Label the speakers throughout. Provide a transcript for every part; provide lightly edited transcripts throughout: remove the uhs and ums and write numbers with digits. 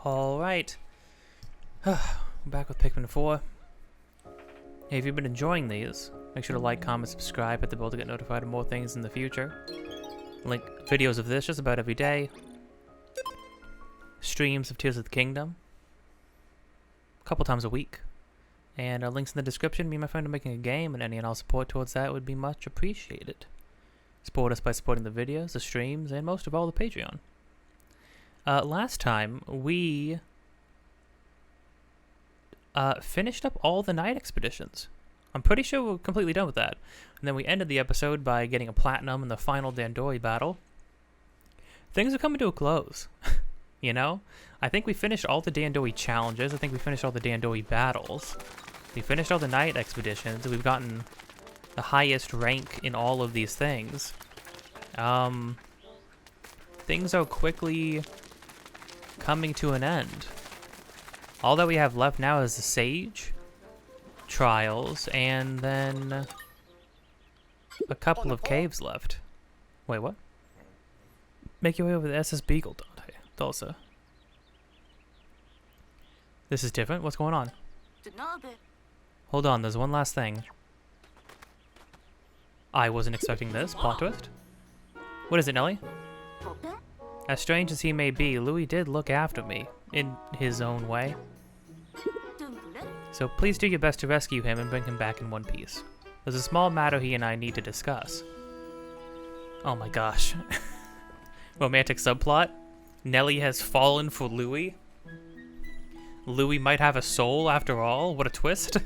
Speaker 1: Alright. We're back with Pikmin 4. Hey, if you've been enjoying these, make sure to like, comment, subscribe, hit the bell to get notified of more things in the future. Link videos of this just about every day. Streams of Tears of the Kingdom. A couple times a week. And links in the description. Me and my friend are making a game, and any and all support towards that would be much appreciated. Support us by supporting the videos, the streams, and most of all, the Patreon. Last time, we finished up all the night expeditions. I'm pretty sure we're completely done with that. And then we ended the episode by getting a platinum in the final Dandori battle. Things are coming to a close. You know? I think we finished all the Dandori challenges. I think we finished all the Dandori battles. We finished all the night expeditions. We've gotten the highest rank in all of these things. Things are quickly coming to an end. All that we have left now is the Sage trials, and then a couple of caves left. Wait, what? Make your way over the SS Beagle, Dante. Tulsa. This is different? What's going on? Hold on, there's one last thing. I wasn't expecting this. Plot twist. What is it, Nelly? As strange as he may be, Louis did look after me, in his own way. So please do your best to rescue him and bring him back in one piece. There's a small matter he and I need to discuss. Oh my gosh. Romantic subplot? Nelly has fallen for Louis? Louis might have a soul after all? What a twist.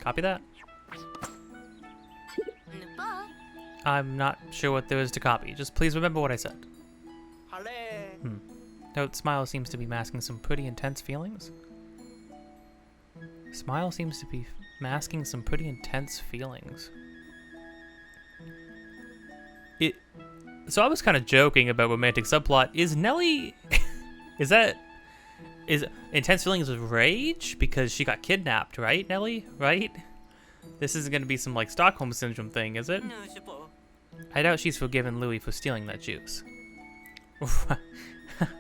Speaker 1: Copy that. I'm not sure what there is to copy. Just please remember what I said. Note, Smile seems to be masking some pretty intense feelings. Smile seems to be masking some pretty intense feelings. So I was kind of joking about romantic subplot. Is Nelly... is intense feelings of rage? Because she got kidnapped, right, Nelly? Right? This isn't going to be some, like, Stockholm Syndrome thing, is it? I doubt she's forgiven Louis for stealing that juice.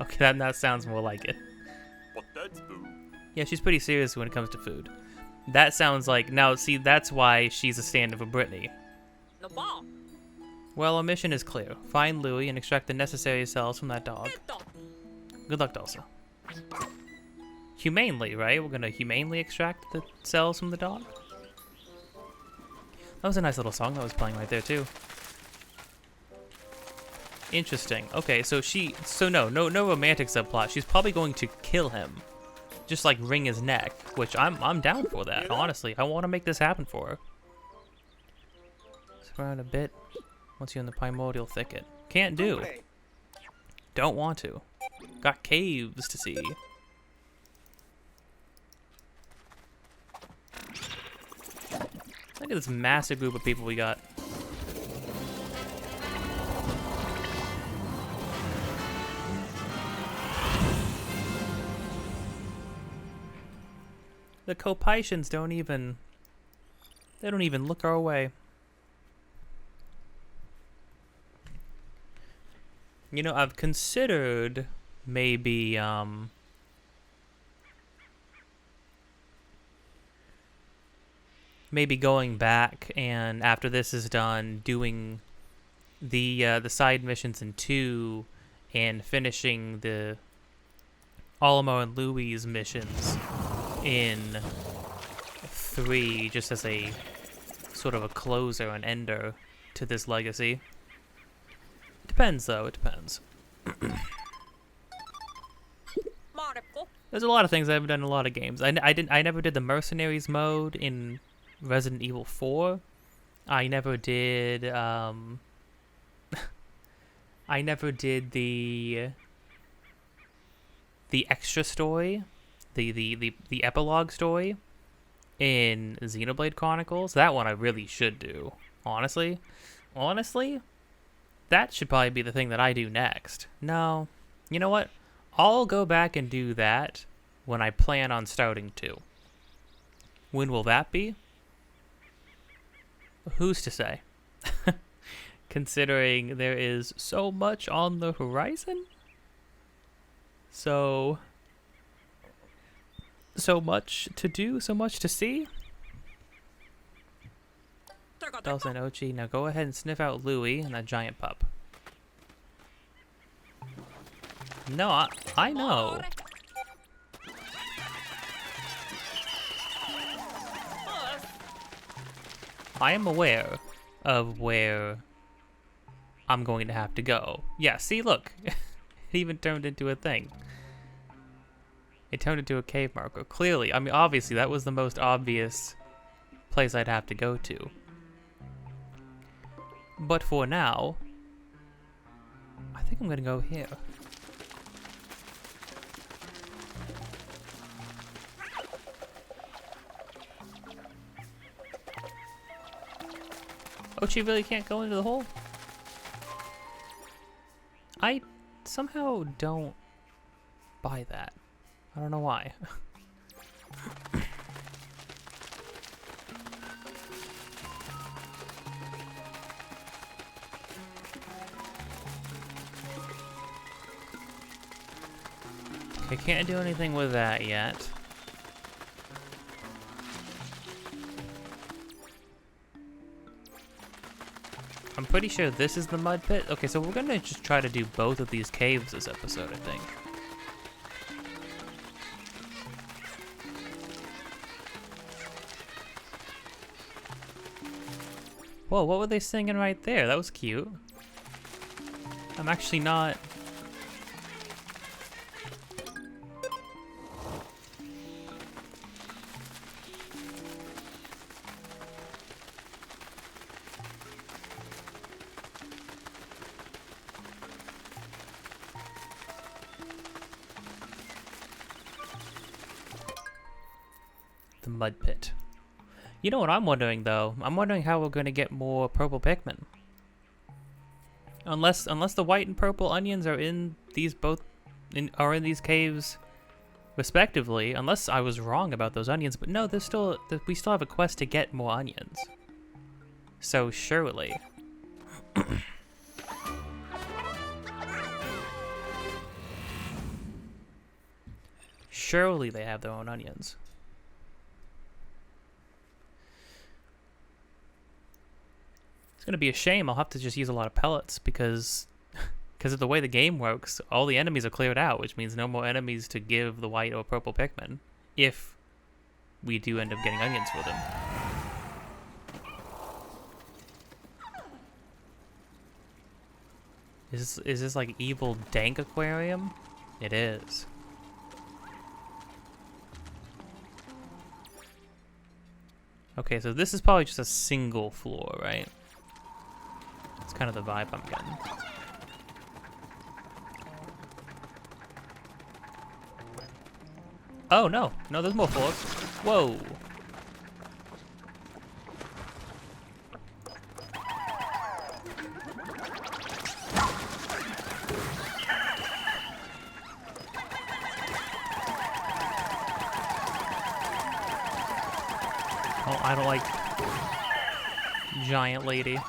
Speaker 1: Okay, that sounds more like it. Yeah, she's pretty serious when it comes to food. That sounds like... Now, see, that's why she's a stand-in for Brittany. Well, our mission is clear. Find Louis and extract the necessary cells from that dog. Good luck, Dulce. Humanely, right? We're gonna humanely extract the cells from the dog? That was a nice little song that was playing right there, too. Interesting. Okay, so no romantic subplot. She's probably going to kill him. Just like wring his neck, which I'm down for that, honestly. I want to make this happen for her. Surround a bit once you're in the primordial thicket. Can't do. Don't want to. Got caves to see. Look at this massive group of people we got. The Copaitians don't even look our way. You know, I've considered maybe going back and after this is done, doing the side missions in 2 and finishing the Alamo and Louis' missions in 3, just as a sort of a closer, an ender to this legacy. Depends, though. It depends. There's a lot of things I haven't done in a lot of games. I never did the Mercenaries mode in Resident Evil 4. I never did I never did the extra story, the epilogue story in Xenoblade Chronicles. That one I really should do. Honestly, that should probably be the thing that I do next. No, you know what? I'll go back and do that when I plan on starting 2. When will that be? Who's to say? considering there is so much on the horizon. So much to do, so much to see. Delta and Ochi, now go ahead and sniff out Louie and that giant pup. No, I know. I am aware of where I'm going to have to go. Yeah, see, look. It even turned into a thing. It turned into a cave marker. Clearly, I mean, obviously, that was the most obvious place I'd have to go to. But for now, I think I'm gonna go here. Ochi really can't go into the hole? I somehow don't buy that. I don't know why. I can't do anything with that yet. I'm pretty sure this is the mud pit. Okay, so we're gonna just try to do both of these caves this episode, I think. Whoa, what were they singing right there? That was cute. I'm actually not... The mud pit. You know what I'm wondering though? I'm wondering how we're gonna get more purple Pikmin. Unless the white and purple onions are in these in these caves respectively. Unless I was wrong about those onions, but no, we still have a quest to get more onions. So surely. Surely they have their own onions. It's gonna be a shame. I'll have to just use a lot of pellets because of the way the game works, all the enemies are cleared out, which means no more enemies to give the white or purple Pikmin if we do end up getting onions for them. Is this like evil dank aquarium? It is. Okay, so this is probably just a single floor, right? It's kind of the vibe I'm getting. Oh, no. No, there's more floors. Whoa. Oh, I don't like giant lady.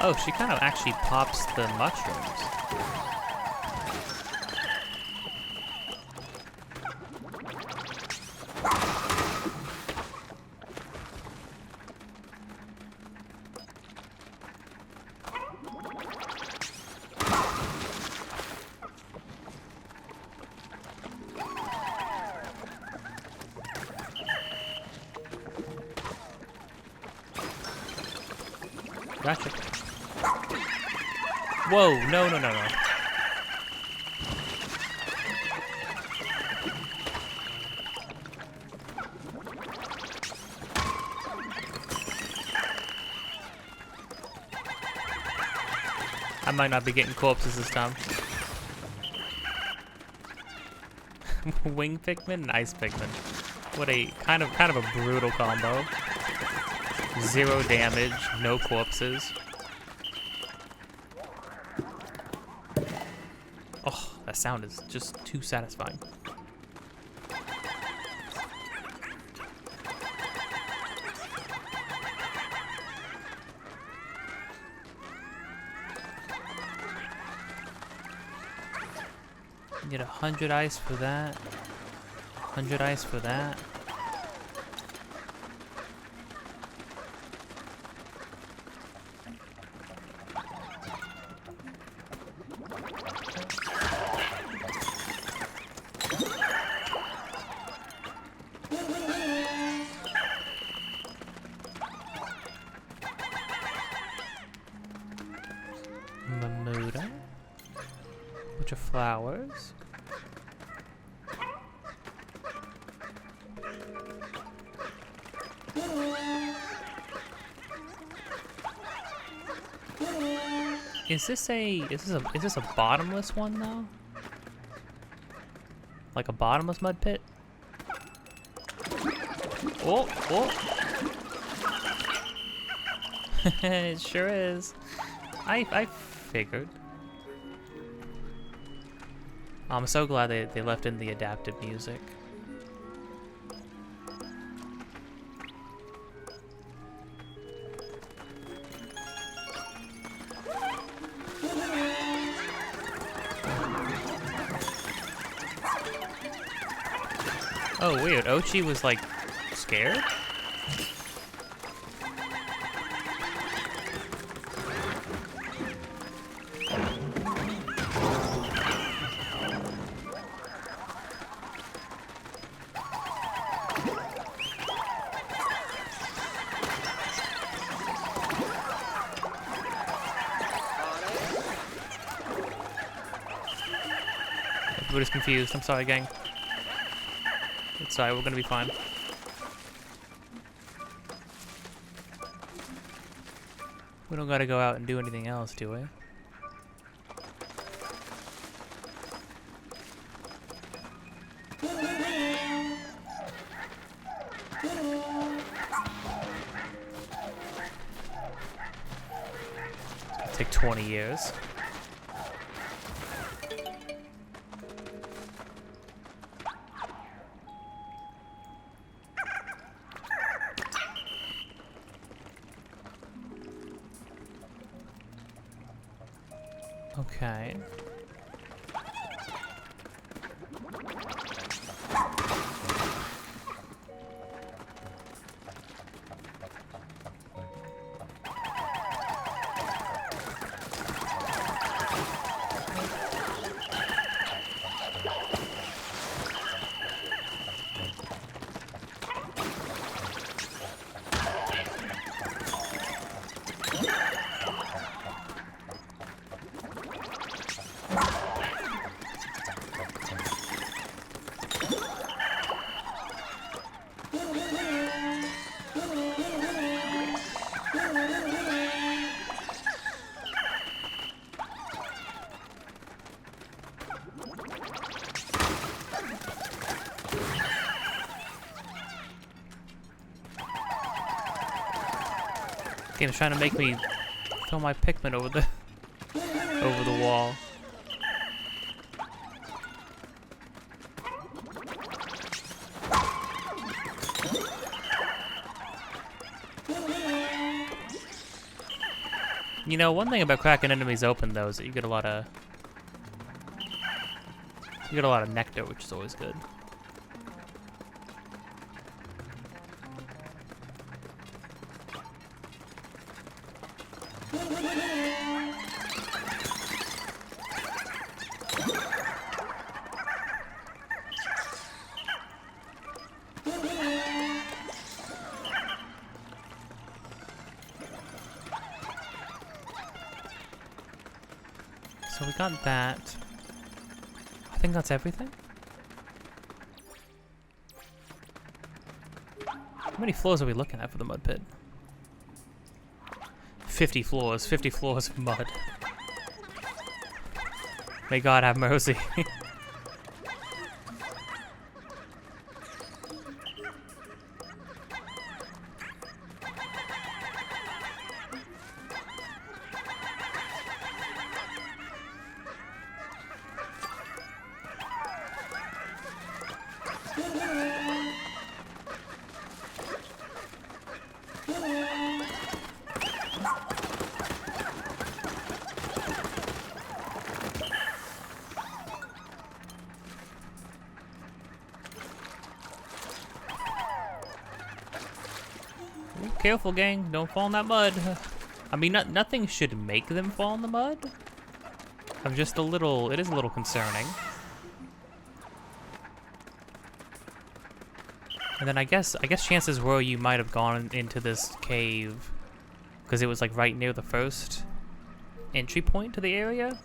Speaker 1: Oh, she kind of actually pops the mushrooms. Gotcha. Whoa, no, no, no, no. I might not be getting corpses this time. Wing Pikmin and Ice Pikmin. What a kind of a brutal combo. 0 damage, no corpses. Oh, that sound is just too satisfying. Get 100 ice for that. 100 ice for that. Mamuda. Bunch of flowers. Is this a bottomless one though? Like a bottomless mud pit? Oh, oh. It sure is. I figured. I'm so glad they left in the adaptive music. Oh, weird. Ochi was, like, scared? Everybody's confused. I'm sorry, gang. It's alright, we're gonna be fine. We don't gotta go out and do anything else, do we? It's gonna take 20 years. Okay. Game's trying to make me throw my Pikmin over the wall. You know, one thing about cracking enemies open though is that you get a lot of nectar, which is always good. So we got that. I think that's everything. How many floors are we looking at for the mud pit? 50 floors. 50 floors of mud. May God have mercy. careful, gang. Don't fall in that mud. I mean, nothing should make them fall in the mud. I'm just a little, it is a little concerning. And then I guess chances were you might have gone into this cave because it was like right near the first entry point to the area.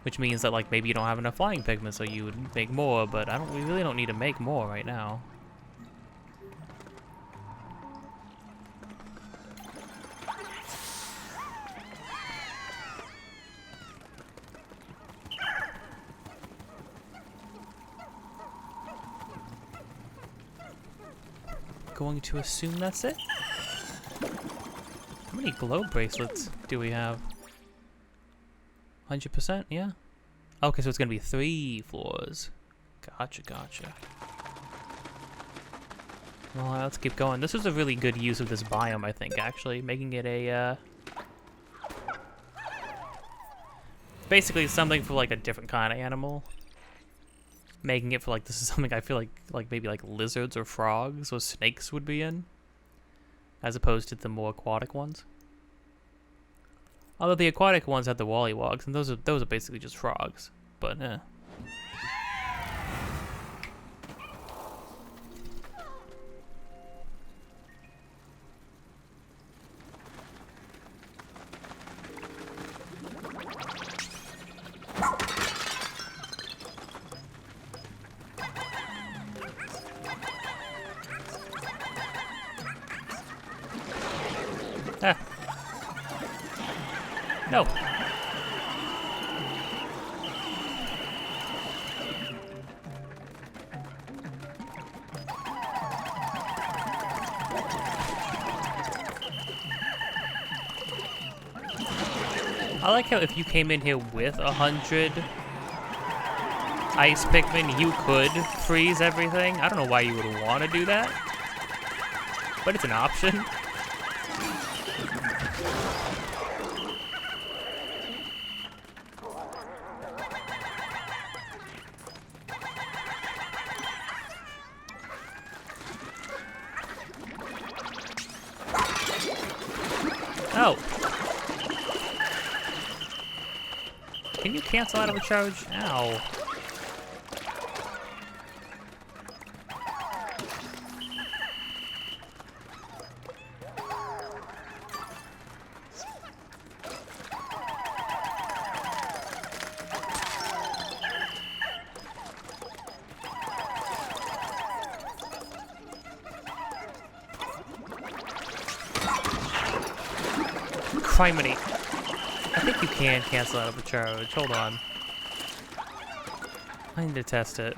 Speaker 1: Which means that like maybe you don't have enough flying pigments, so you would make more, but we really don't need to make more right now. Going to assume that's it. How many glow bracelets do we have? 100%, yeah. Okay, so it's gonna be 3 floors. Gotcha, gotcha. Well, let's keep going. This is a really good use of this biome, I think, actually. Making it a, basically something for, like, a different kind of animal. Making it for, like, this is something I feel like maybe, like, lizards or frogs or snakes would be in. As opposed to the more aquatic ones. Although the aquatic ones had the wollywogs, and those are basically just frogs. But, eh. Ah. No. I like how if you came in here with 100 ice Pikmin, you could freeze everything. I don't know why you would want to do that, but it's an option. Oh. Can you cancel out of a charge? Ow. Criminy. I think you can cancel out of a charge. Hold on. I need to test it.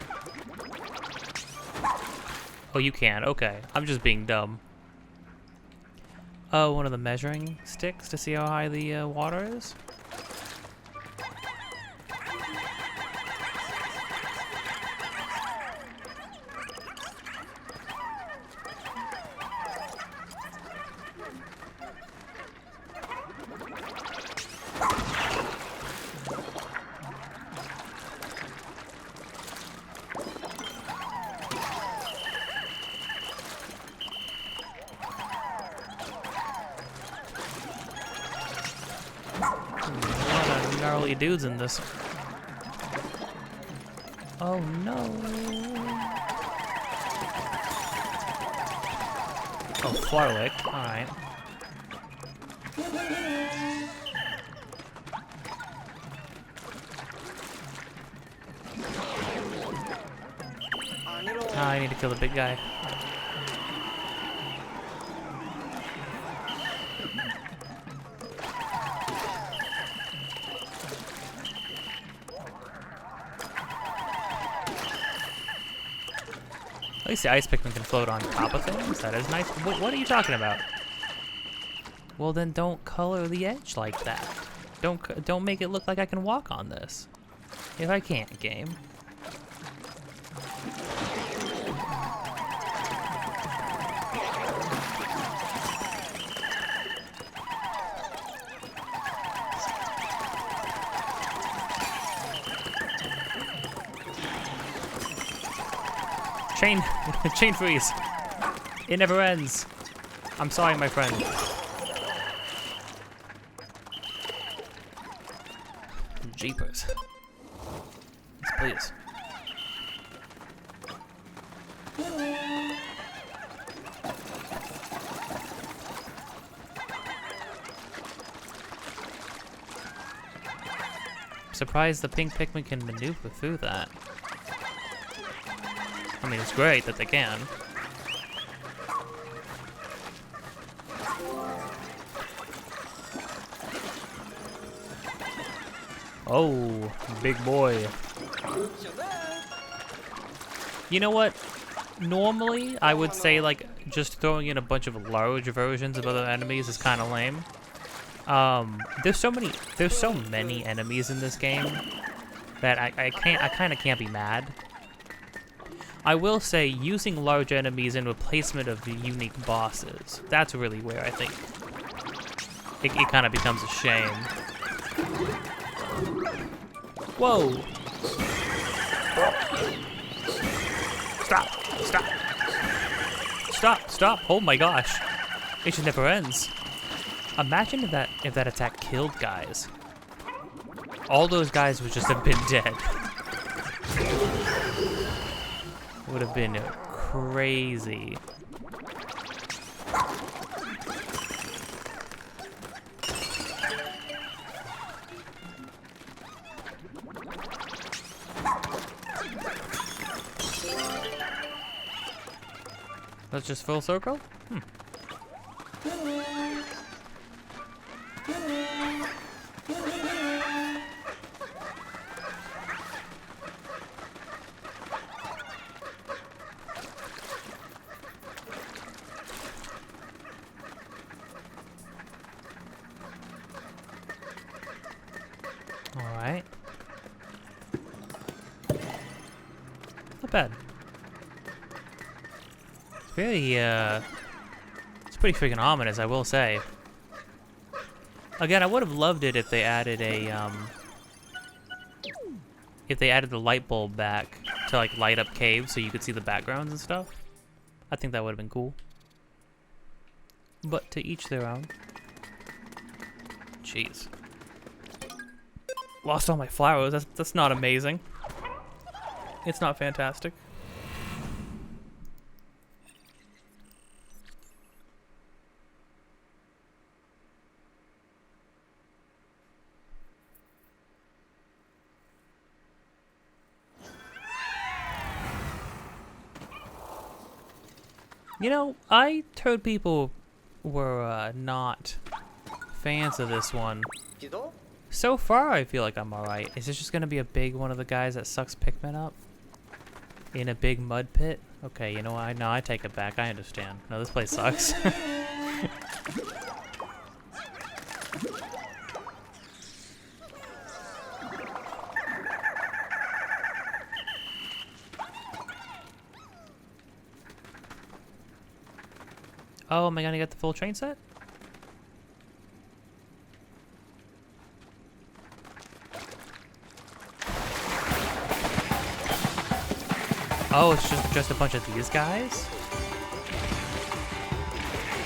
Speaker 1: Oh, you can. Okay. I'm just being dumb. Oh, one of the measuring sticks to see how high the water is? Gnarly dudes in this. Oh no. Oh, Flarwick. Alright. I need to kill the big guy. At least the ice Pikmin can float on top of things. That is nice. What are you talking about? Well, then don't color the edge like that. Don't make it look like I can walk on this. If I can't, game. Chain freeze. It never ends. I'm sorry, my friend. Jeepers. Yes, please. I'm surprised the pink Pikmin can maneuver through that. I mean, it's great that they can. Oh, big boy. You know what? Normally, I would say, like, just throwing in a bunch of large versions of other enemies is kind of lame. There's so many enemies in this game that I kind of can't be mad. I will say, using large enemies in replacement of the unique bosses, that's really where I think it kind of becomes a shame. Whoa! Stop! Stop! Stop! Stop! Oh my gosh! It just never ends. Imagine if that attack killed guys. All those guys would just have been dead. Would have been crazy. That's just full circle? Hmm. Alright. Not bad. It's very, it's pretty freaking ominous, I will say. Again, I would have loved it if they added a, if they added the light bulb back to, like, light up caves so you could see the backgrounds and stuff. I think that would have been cool. But to each their own. Jeez. Lost all my flowers. That's not amazing. It's not fantastic. You know, I heard people were not fans of this one. So far, I feel like I'm alright. Is this just gonna be a big one of the guys that sucks Pikmin up? In a big mud pit? Okay, you know what? No, I take it back. I understand. No, this place sucks. Oh, am I gonna get the full train set? Oh, it's just a bunch of these guys?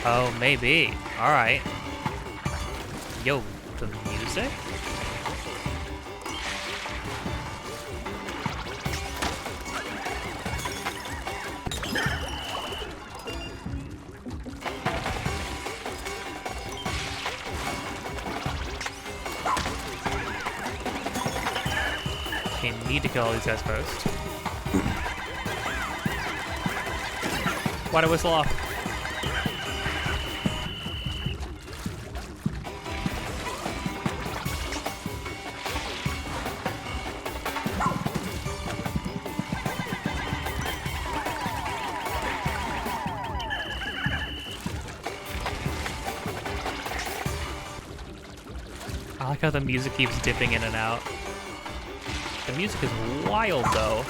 Speaker 1: Oh, maybe. Alright. Yo, the music? Okay, need to kill all these guys first. Why'd I whistle off? I like how the music keeps dipping in and out. The music is wild, though.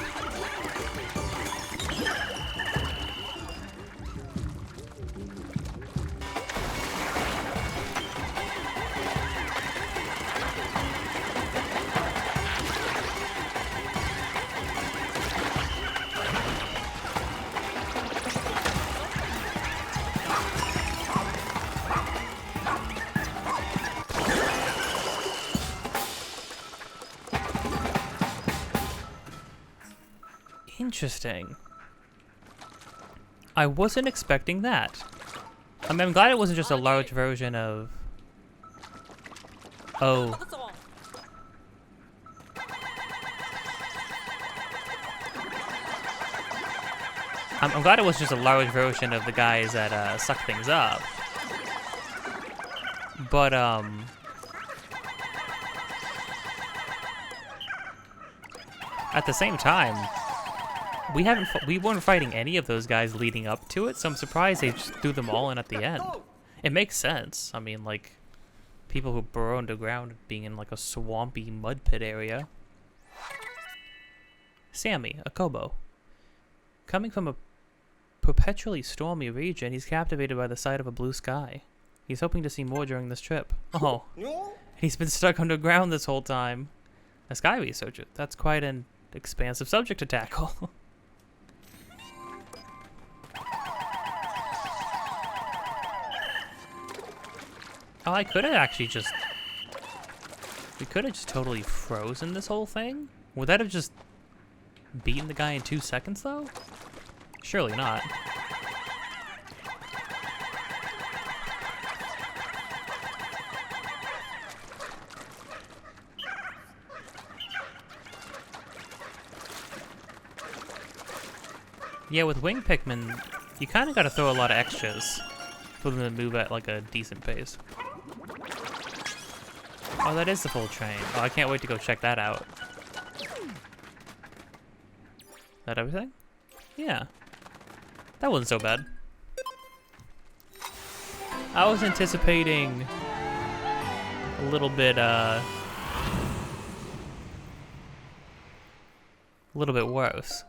Speaker 1: Interesting. I wasn't expecting that. I mean, I'm glad it wasn't just a large version of... Oh. I'm glad it was just a large version of the guys that suck things up. But, at the same time, we weren't fighting any of those guys leading up to it, so I'm surprised they just threw them all in at the end. It makes sense. I mean, like, people who burrow underground being in, like, a swampy mud pit area. Sammy, a Kobo. Coming from a perpetually stormy region, he's captivated by the sight of a blue sky. He's hoping to see more during this trip. Oh, he's been stuck underground this whole time. A sky researcher. That's quite an expansive subject to tackle. Oh, I could have actually just... We could have just totally frozen this whole thing? Would that have just beaten the guy in 2 seconds, though? Surely not. Yeah, with wing Pikmin, you kind of got to throw a lot of extras for them to move at like a decent pace. Oh, that is the full train. Oh, I can't wait to go check that out. Is that everything? Yeah. That wasn't so bad. I was anticipating a little bit worse.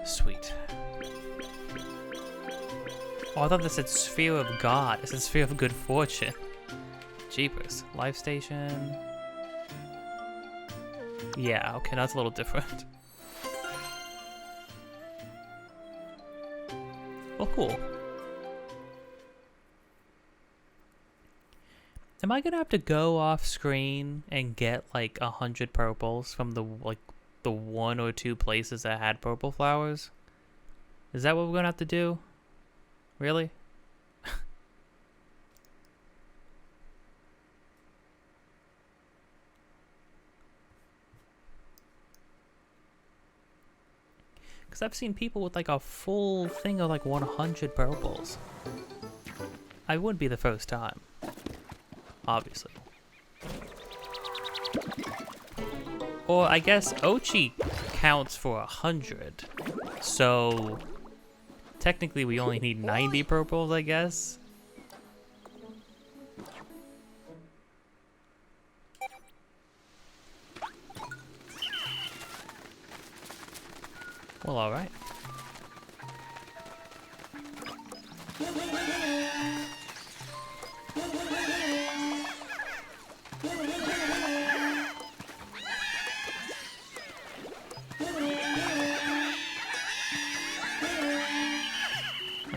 Speaker 1: Sweet. Oh, I thought this said Sphere of God. It said Sphere of Good Fortune. Jeepers. Life station. Yeah, okay, that's a little different. Well, cool. Am I gonna have to go off screen and get like 100 purples from the 1 or 2 places that had purple flowers? Is that what we're gonna have to do? Really? Because I've seen people with like a full thing of like 100 purples. I wouldn't be the first time. Obviously. Or I guess Ochi counts for 100. So technically we only need 90 purples, I guess. Well, alright. There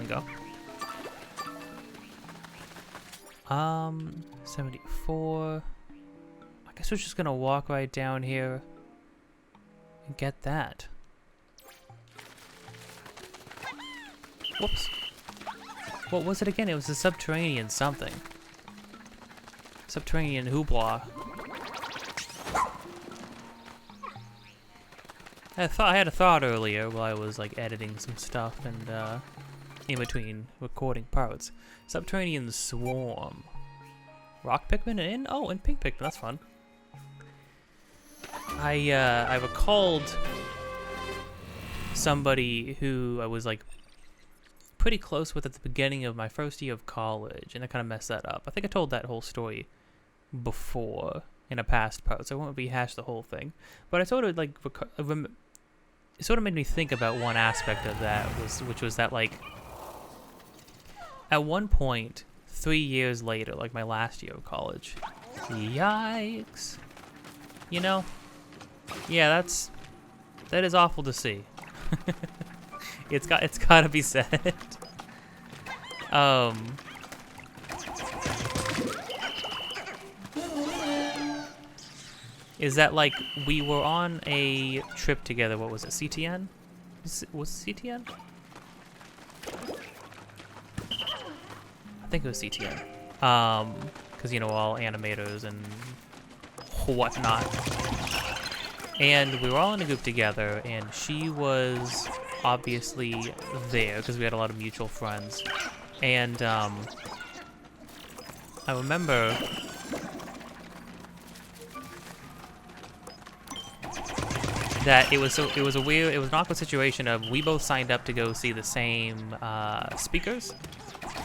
Speaker 1: we go. 74. I guess we're just gonna walk right down here and get that. Whoops. What was it again? It was a subterranean something. Subterranean hoopla. I had a thought earlier while I was like editing some stuff and in between recording parts. Subterranean swarm. Rock Pikmin and and pink Pikmin. That's fun. I recalled somebody who I was like pretty close with at the beginning of my first year of college, and I kind of messed that up. I think I told that whole story before in a past part, so I won't rehash the whole thing. But I sort of like it sort of made me think about one aspect of that, which was that like at one point 3 years later, like my last year of college, yikes, you know, yeah, that is awful to see. It's gotta be said. is that, like, we were on a trip together. What was it, CTN? Was it CTN? I think it was CTN. Because, you know, all animators and whatnot. And we were all in a group together, and she was obviously there because we had a lot of mutual friends. And I remember that it was an awkward situation of we both signed up to go see the same speakers,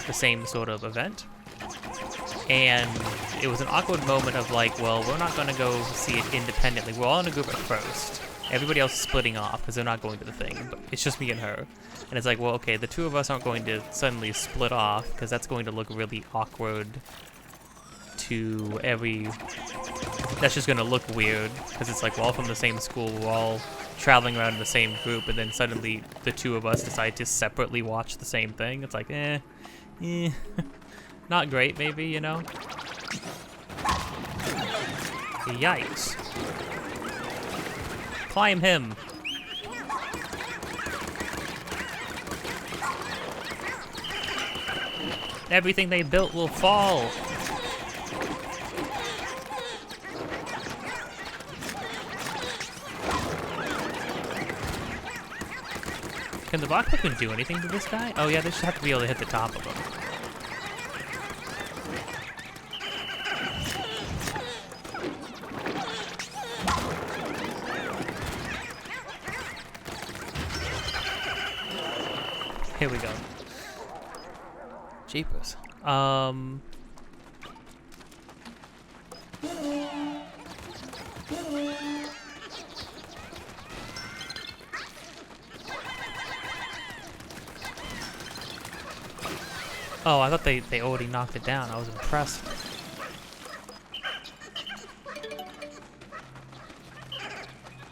Speaker 1: the same sort of event. And it was an awkward moment of like, well, we're not going to go see it independently. We're all in a group at first. Everybody else is splitting off because they're not going to the thing. But it's just me and her. And it's like, well, okay, the two of us aren't going to suddenly split off because that's going to look really awkward to that's just going to look weird because it's like, we're all from the same school. We're all traveling around in the same group. And then suddenly the two of us decide to separately watch the same thing. It's like, not great, maybe, you know? Yikes. Climb him. Everything they built will fall. Can the rock Pikmin do anything to this guy? Oh yeah, they just have to be able to hit the top of him. Here we go. Jeepers. Oh, I thought they already knocked it down. I was impressed.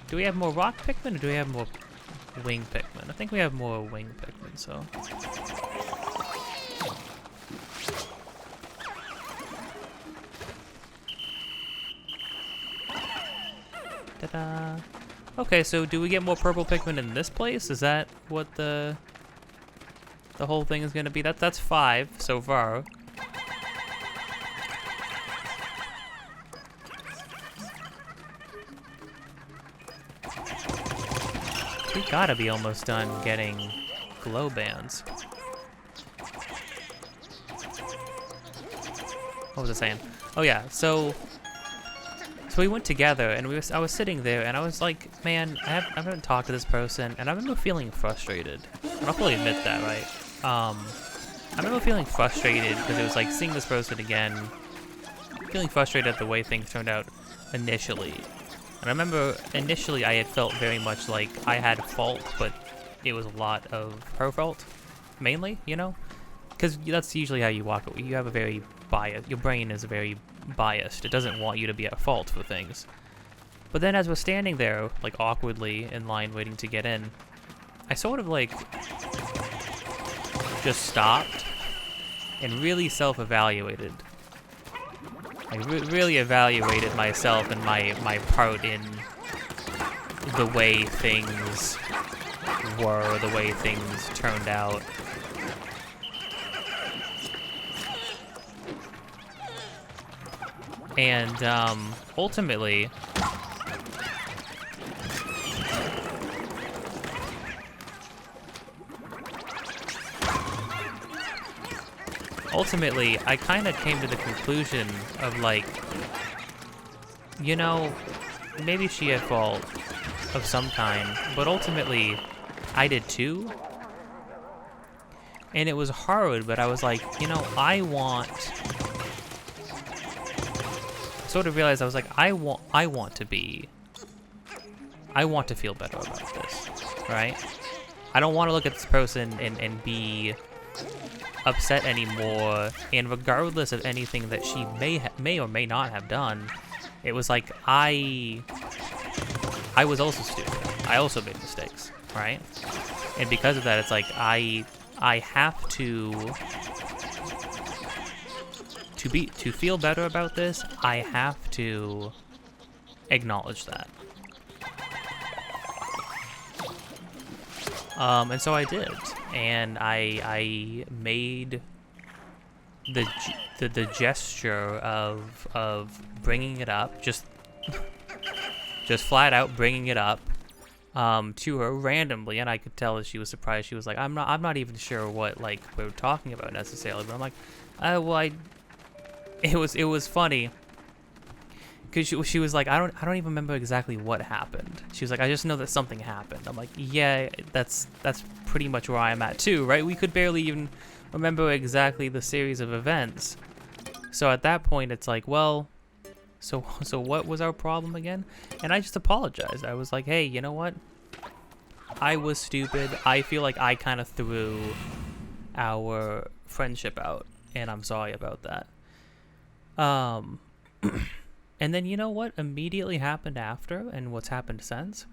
Speaker 1: Do we have more rock Pikmin or do we have more wing Pikmin? I think we have more wing Pikmin, so. Ta-da! Okay, so do we get more purple Pikmin in this place? Is that what the whole thing is gonna be? That's 5 so far. We gotta be almost done getting glow bands. What was I saying? Oh yeah, so we went together and I was sitting there and I was like, man, I haven't talked to this person, and I remember feeling frustrated. And I'll probably admit that, right? I remember feeling frustrated because it was like seeing this person again, feeling frustrated at the way things turned out initially. And I remember initially I had felt very much like I had fault, but it was a lot of her fault, mainly, you know? Because that's usually how you walk. You have a very biased, your brain is very biased. It doesn't want you to be at fault for things. But then as we're standing there, like awkwardly in line waiting to get in, I sort of like just stopped and really self-evaluated. I really evaluated myself and my part in the way things were, the way things turned out. And ultimately, I kind of came to the conclusion of like, you know, maybe she had fault of some kind, but ultimately I did too. And it was hard, but I was like, you know, I sort of realized I was like, I want to feel better about this, right? I don't want to look at this person and be upset anymore, and regardless of anything that she may or may not have done, it was like I was also stupid. I also made mistakes, right? And because of that, it's like I have to feel better about this. I have to acknowledge that. And so I did, and I made the gesture of bringing it up, just flat out bringing it up to her randomly, and I could tell that she was surprised. She was like, I'm not even sure what like we were talking about necessarily, but I'm like, well, it was funny. Because she was like, I don't even remember exactly what happened. She was like, I just know that something happened. I'm like, yeah, that's pretty much where I'm at too, right? We could barely even remember exactly the series of events. So at that point, it's like, well, so what was our problem again? And I just apologized. I was like, hey, you know what? I was stupid. I feel like I kind of threw our friendship out, and I'm sorry about that. And then you know what immediately happened after, and what's happened since?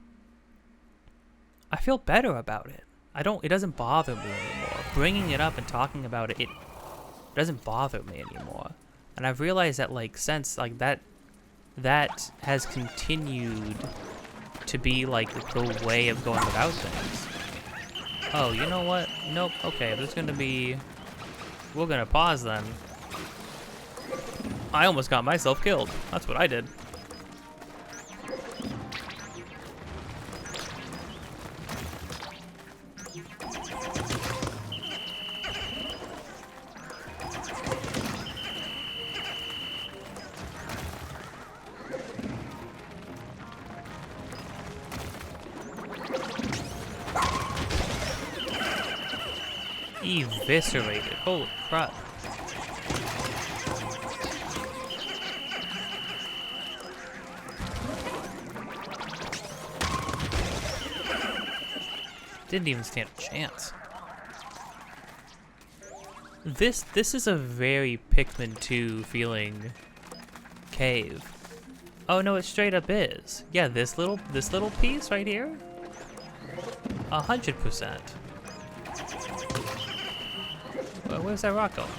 Speaker 1: I feel better about it. It doesn't bother me anymore. Bringing it up and talking about it, it doesn't bother me anymore. And I've realized that like since like that has continued to be like the way of going about things. Oh, you know what? Nope. Okay, we're gonna pause then. I almost got myself killed. That's what I did. Eviscerated. Holy crap. Didn't even stand a chance. This is a very Pikmin 2 feeling cave. Oh no, it straight up is. Yeah, this little piece right here. 100%. Where's that rock going?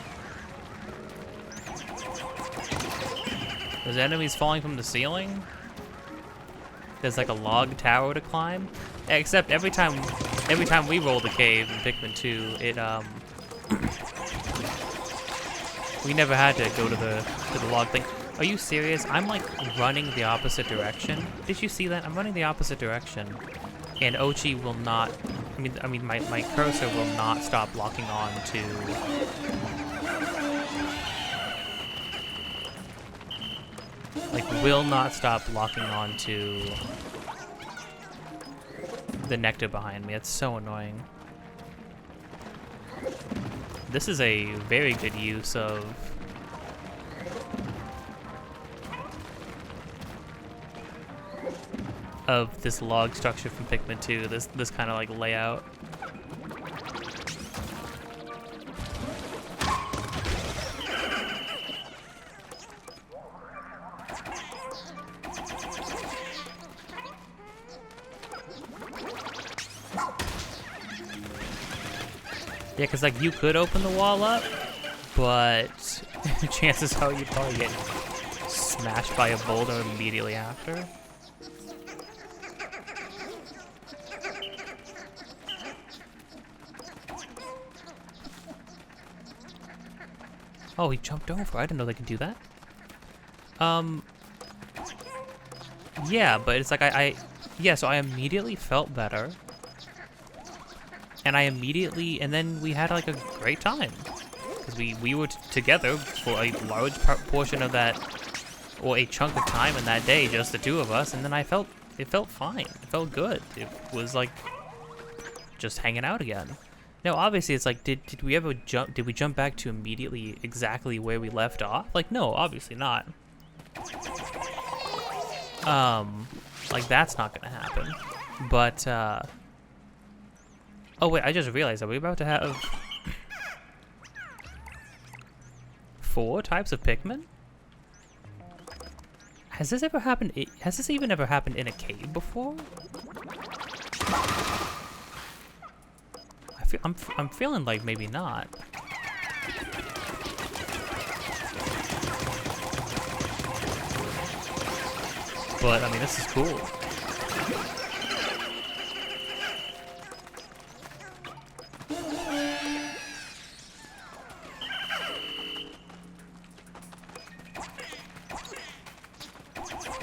Speaker 1: There's enemies falling from the ceiling. There's like a log tower to climb. Except every time we roll the cave in Pikmin 2, it we never had to go to the log thing. Are you serious? I'm like running the opposite direction. Did you see that? I'm running the opposite direction, and Ochi will not. I mean, my cursor will not stop locking on to. Like, will not stop locking on to the nectar behind me. It's so annoying. This is a very good use of this log structure from Pikmin 2. This kind of like layout. Yeah, because like you could open the wall up, but chances are you'd probably get smashed by a boulder immediately after. Oh, he jumped over. I didn't know they could do that. Yeah, but it's like yeah, so I immediately felt better. And and then we had like a great time. Because we were together for a large portion of that, or a chunk of time in that day, just the two of us, and then it felt fine. It felt good. It was like just hanging out again. Now, obviously, it's like, did we jump back to immediately exactly where we left off? Like, no, obviously not. Like, that's not gonna happen. But, oh wait, I just realized, are we about to have 4 types of Pikmin? Has this even ever happened in a cave before? I'm feeling like maybe not. But, I mean, this is cool.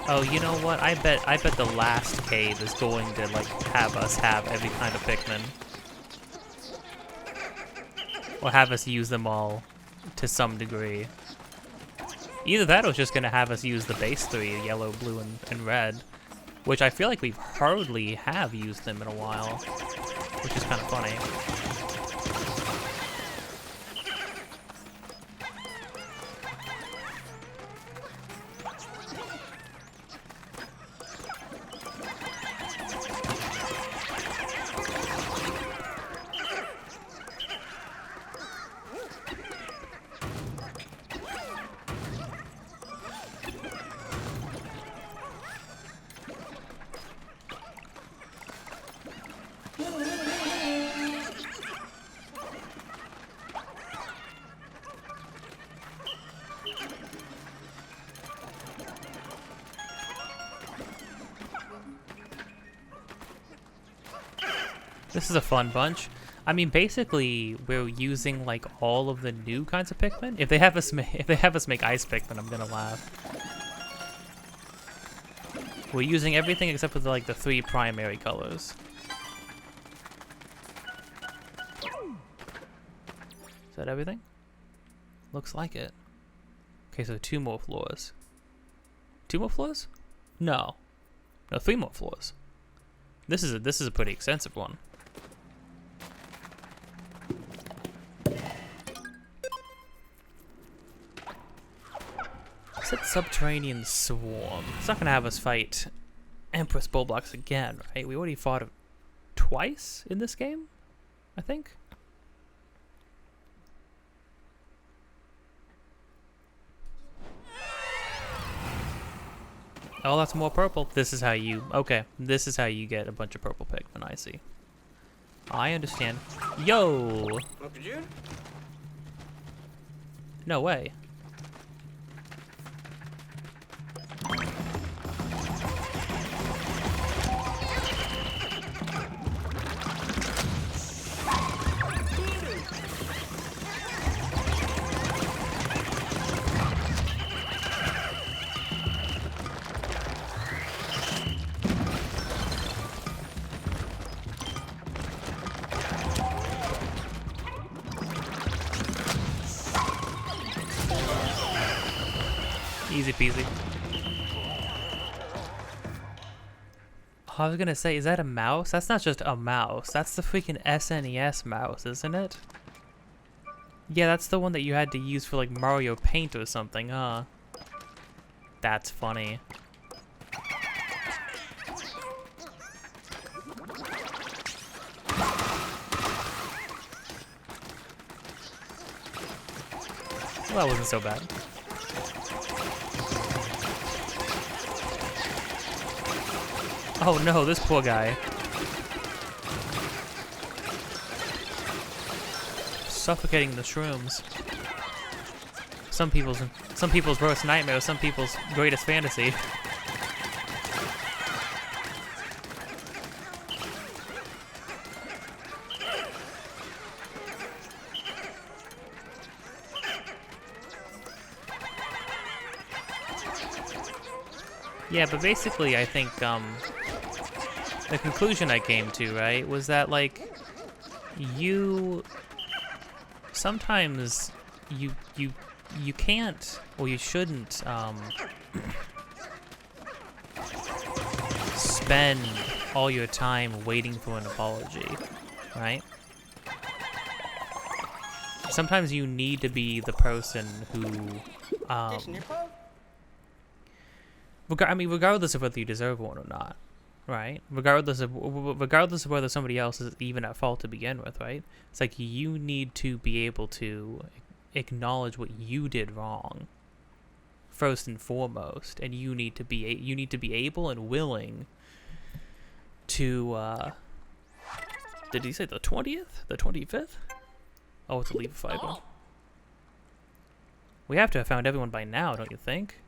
Speaker 1: Oh, you know what? I bet the last cave is going to, like, have us have every kind of Pikmin. Or have us use them all to some degree. Either that or it's just going to have us use the base 3, yellow, blue, and red. Which I feel like we've hardly have used them in a while. Which is kind of funny. This is a fun bunch. I mean, basically, we're using like all of the new kinds of Pikmin. If they have us make ice Pikmin, I'm gonna laugh. We're using everything except for like the 3 primary colors. Is that everything? Looks like it. Okay, so 2 more floors. 2 more floors? No. No, 3 more floors. This is a pretty extensive one. Set Subterranean Swarm. It's not gonna have us fight Empress Bullblocks again, right? We already fought it twice in this game, I think. Oh, that's more purple. This is how you... Okay, this is how you get a bunch of purple Pikmin, I see. I understand. Yo! No way. Easy peasy. Oh, I was gonna say, is that a mouse? That's not just a mouse. That's the freaking SNES mouse, isn't it? Yeah, that's the one that you had to use for like Mario Paint or something, huh? That's funny. Well, that wasn't so bad. Oh no, this poor guy. Suffocating the shrooms. Some people's worst nightmare, some people's greatest fantasy. Yeah, but basically I think the conclusion I came to, right, was that like you sometimes you can't, or you shouldn't spend all your time waiting for an apology, right? Sometimes you need to be the person who I mean, regardless of whether you deserve one or not, right? Regardless of whether somebody else is even at fault to begin with, right? It's like you need to be able to acknowledge what you did wrong, first and foremost, and you need to be able and willing to. Did he say the 20th? The 25th? Oh, it's a leave of fiber. We have to have found everyone by now, don't you think?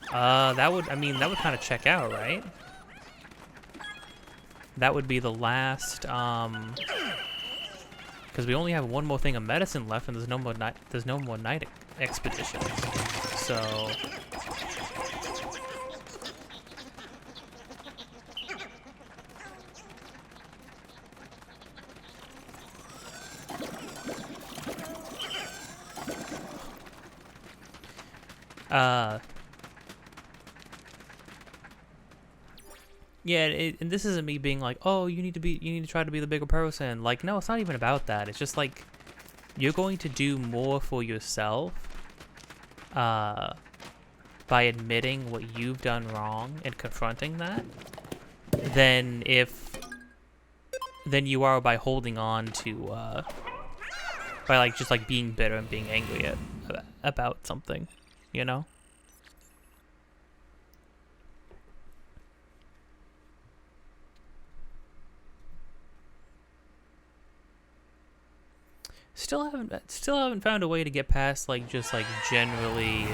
Speaker 1: That would, I mean, that would kind of check out, right? That would be the last, because we only have one more thing of medicine left, and there's no more night expeditions. So yeah, and this isn't me being like, oh, you need to try to be the bigger person. Like, no, it's not even about that. It's just like, you're going to do more for yourself, by admitting what you've done wrong and confronting that, than you are by holding on to, by like just like being bitter and being angry about something, you know? Still haven't found a way to get past like just like generally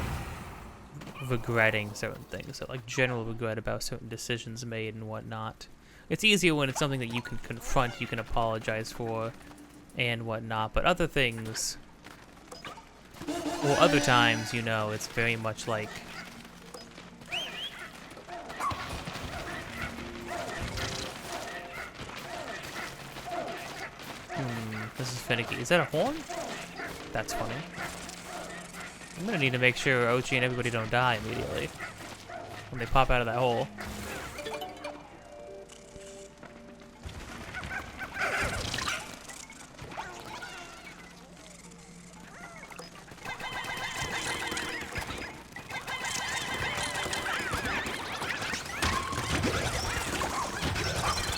Speaker 1: regretting certain things. So like general regret about certain decisions made and whatnot. It's easier when it's something that you can confront, you can apologize for, and whatnot. But other things, or other times, you know, it's very much like, this is finicky. Is that a horn? That's funny. I'm gonna need to make sure Ochi and everybody don't die immediately when they pop out of that hole.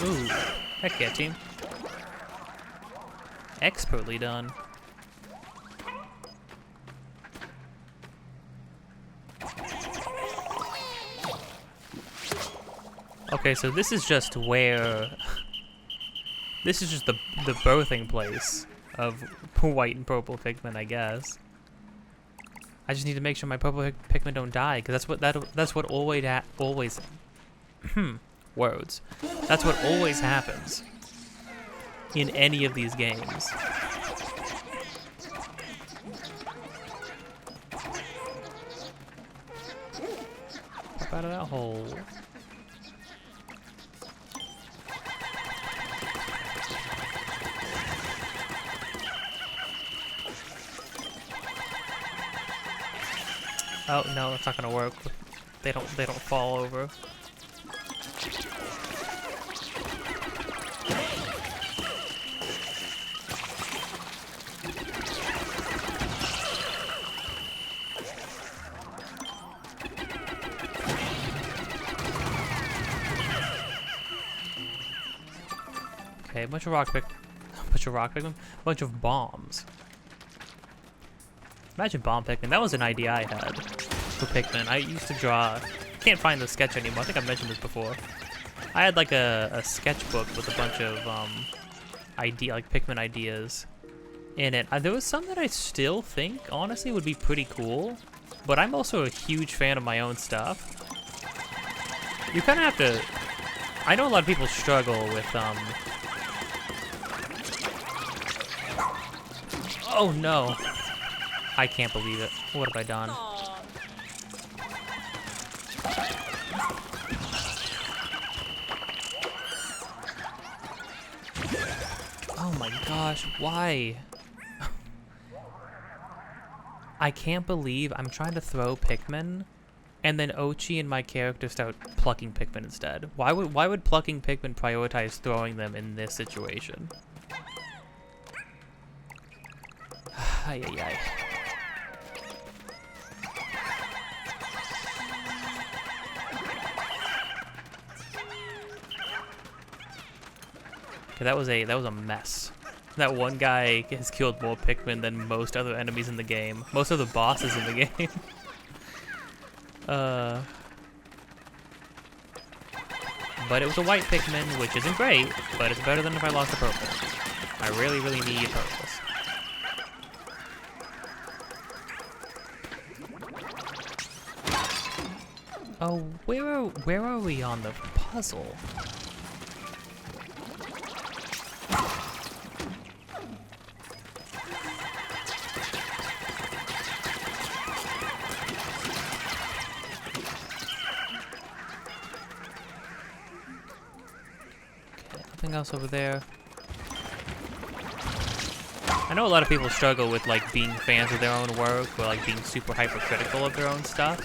Speaker 1: Ooh, heck yeah, team. Expertly done. Okay, so this is just where... This is just the birthing place of white and purple Pikmin, I guess. I just need to make sure my purple Pikmin don't die, because that's what always words. That's what always happens in any of these games. Pop out of that hole. Oh no, it's not gonna work. They don't fall over. Okay, a bunch of rock Pikmin, a bunch of bombs. Imagine bomb Pikmin. That was an idea I had for Pikmin. I used to draw. Can't find the sketch anymore. I think I've mentioned this before. I had like a sketchbook with a bunch of Pikmin ideas in it. There was some that I still think honestly would be pretty cool, but I'm also a huge fan of my own stuff. You kind of have to. I know a lot of people struggle with Oh no. I can't believe it. What have I done? Oh my gosh, why? I can't believe I'm trying to throw Pikmin, and then Ochi and my character start plucking Pikmin instead. Why would plucking Pikmin prioritize throwing them in this situation? Ay ay ay. Okay, that was a mess. That one guy has killed more Pikmin than most other enemies in the game. Most of the bosses in the game. But it was a white Pikmin, which isn't great, but it's better than if I lost a purple. I really, really need purples. Oh, where are we on the puzzle? Okay, nothing else over there. I know a lot of people struggle with like being fans of their own work or like being super hypercritical of their own stuff.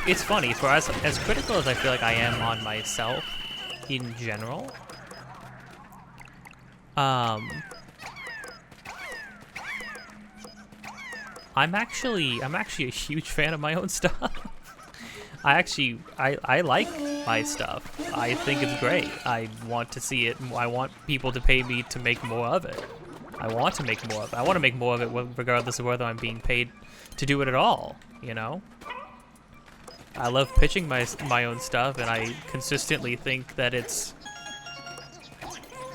Speaker 1: It's funny, for as critical as I feel like I am on myself in general. I'm actually a huge fan of my own stuff. I like my stuff. I think it's great. I want to see it. I want people to pay me to make more of it. I want to make more of it. I want to make more of it regardless of whether I'm being paid to do it at all, you know? I love pitching my own stuff, and I consistently think that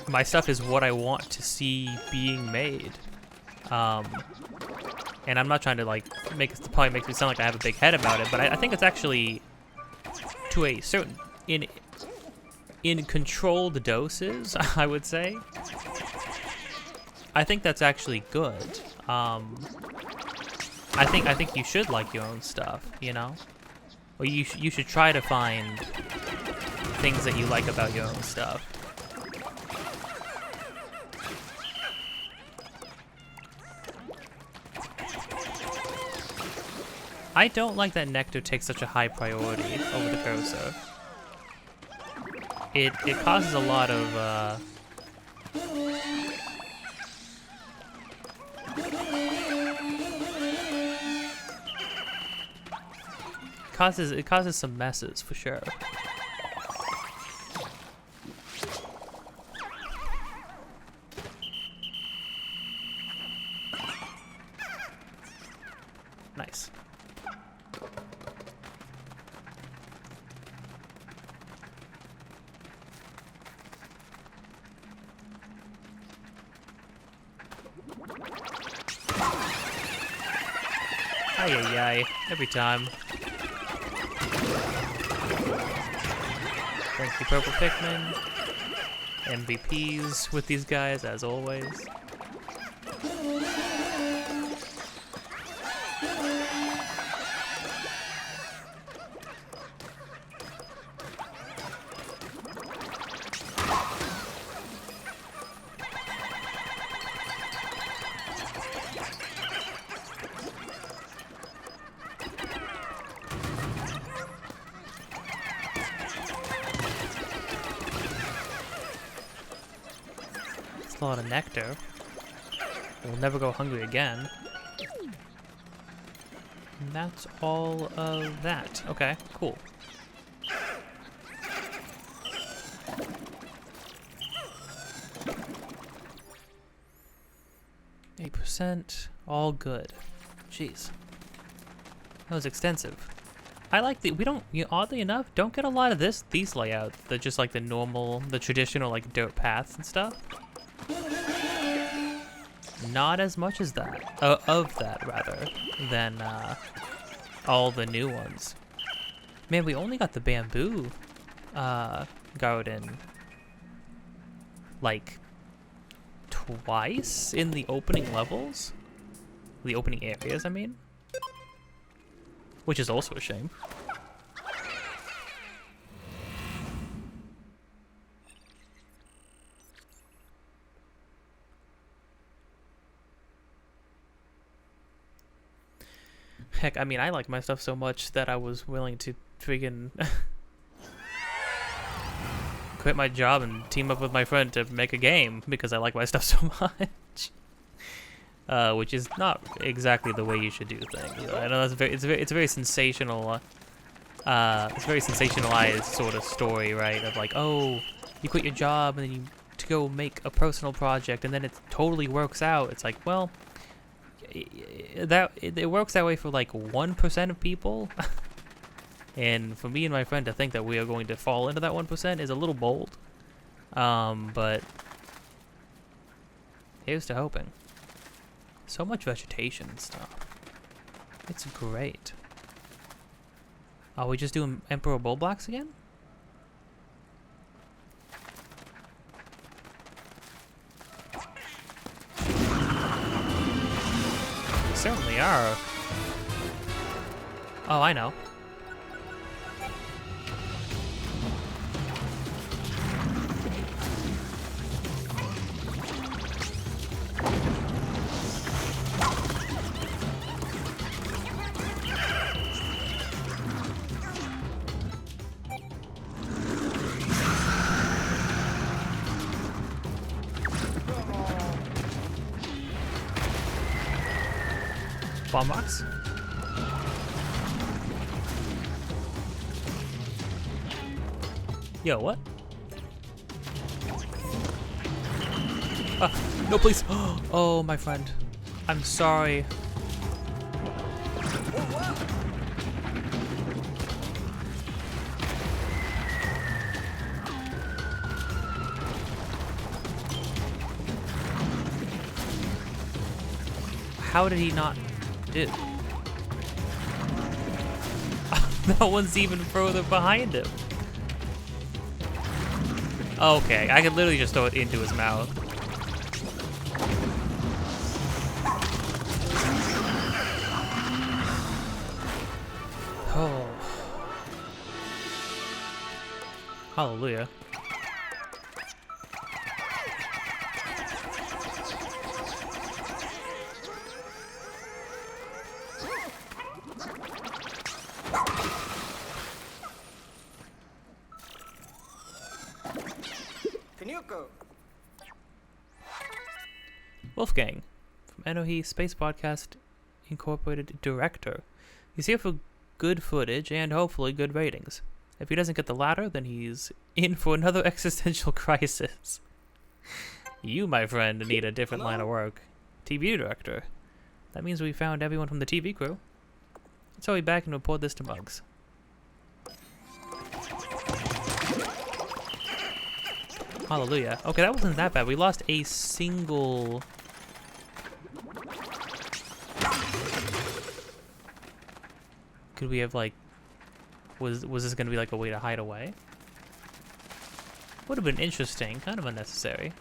Speaker 1: my stuff is what I want to see being made. And I'm not trying to like probably makes me sound like I have a big head about it, but I think it's actually to a certain in controlled doses, I would say. I think that's actually good. I think you should like your own stuff, you know? Or you should try to find things that you like about your own stuff. I don't like that nectar takes such a high priority over the cursor. It causes a lot of it causes some messes for sure. Nice. Ay ay ay, every time. Thank you, Purple Pikmin. MVPs with these guys, as always. A lot of nectar. We'll never go hungry again. And that's all of that. Okay, cool. %, all good. Jeez. That was extensive. I like we don't, oddly enough, don't get a lot of these layouts. They're just like the traditional like dirt paths and stuff. Not as much as that, of that rather, than all the new ones. Man, we only got the bamboo garden like twice in the opening levels, the opening areas, I mean, which is also a shame. Heck, I mean, I like my stuff so much that I was willing to friggin' quit my job and team up with my friend to make a game because I like my stuff so much. Which is not exactly the way you should do things. I know it's a very sensational, it's a very sensationalized sort of story, right? Of like, oh, you quit your job and then you to go make a personal project and then it totally works out. It's like, well, it works that way for like 1% of people. And for me and my friend to think that we are going to fall into that 1% is a little bold. But here's to hoping. So much vegetation and stuff. It's great. Are we just doing Emperor Bullblocks again? We certainly are. Oh, I know. Bomb rocks? Yo, what? No, please. Oh, my friend. I'm sorry. How did he not do? No one's even further behind him. Okay, I could literally just throw it into his mouth. Oh. Hallelujah. Wolfgang, from Enohi Space Podcast Incorporated Director. He's here for good footage and hopefully good ratings. If he doesn't get the latter, then he's in for another existential crisis. You, my friend, need a different line of work. TV director. That means we found everyone from the TV crew. Let's hurry back and report this to Muggs. Hallelujah. Okay, that wasn't that bad. We lost a single... Could we have, like... Was this going to be, like, a way to hide away? Would have been interesting. Kind of unnecessary.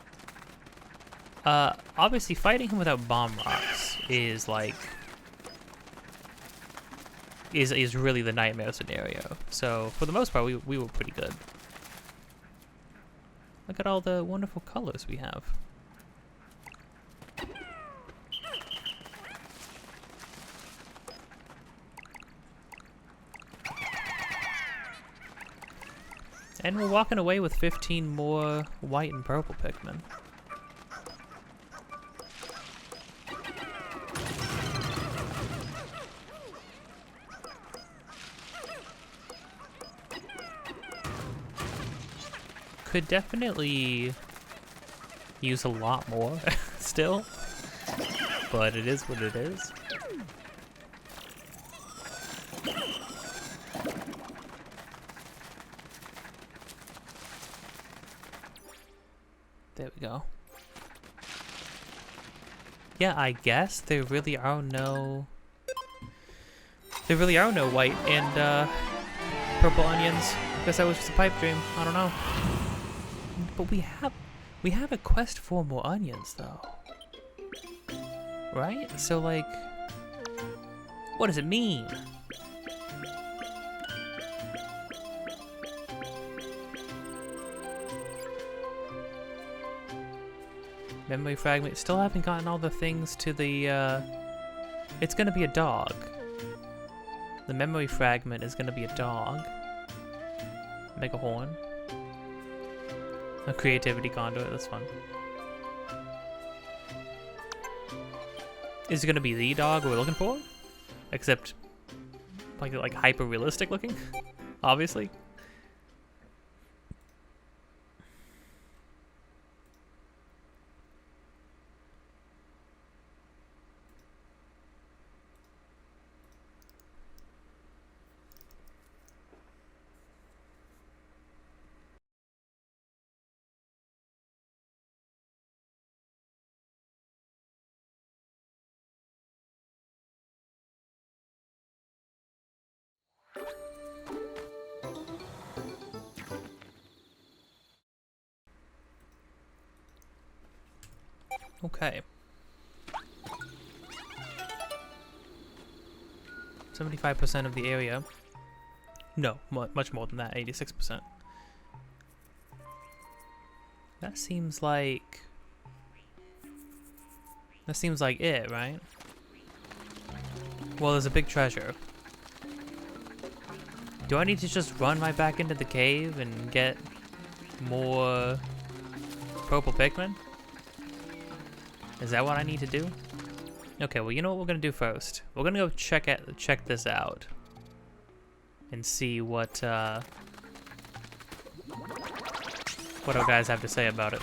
Speaker 1: Obviously, fighting him without bomb rocks is, like... Is really the nightmare scenario. So, for the most part, we were pretty good. Look at all the wonderful colors we have. And we're walking away with 15 more white and purple Pikmin. Could definitely use a lot more still, but it is what it is. There we go. Yeah, I guess there really are no white and purple onions. I guess that was just a pipe dream. I don't know. But we have a quest for more onions though. Right? So like, what does it mean? Memory fragment. Still haven't gotten all the things to the, it's gonna be a dog. The memory fragment is gonna be a dog. Make a horn. A creativity conduit, that's fun. Is it gonna be the dog we're looking for? Except, like hyper realistic looking, obviously. Okay. 75% of the area. No, much more than that, 86%. That seems like it, right? Well, there's a big treasure. Do I need to just run right back into the cave and get more purple Pikmin? Is that what I need to do? Okay, well, you know what we're gonna do first? We're gonna go check this out and see what our guys have to say about it.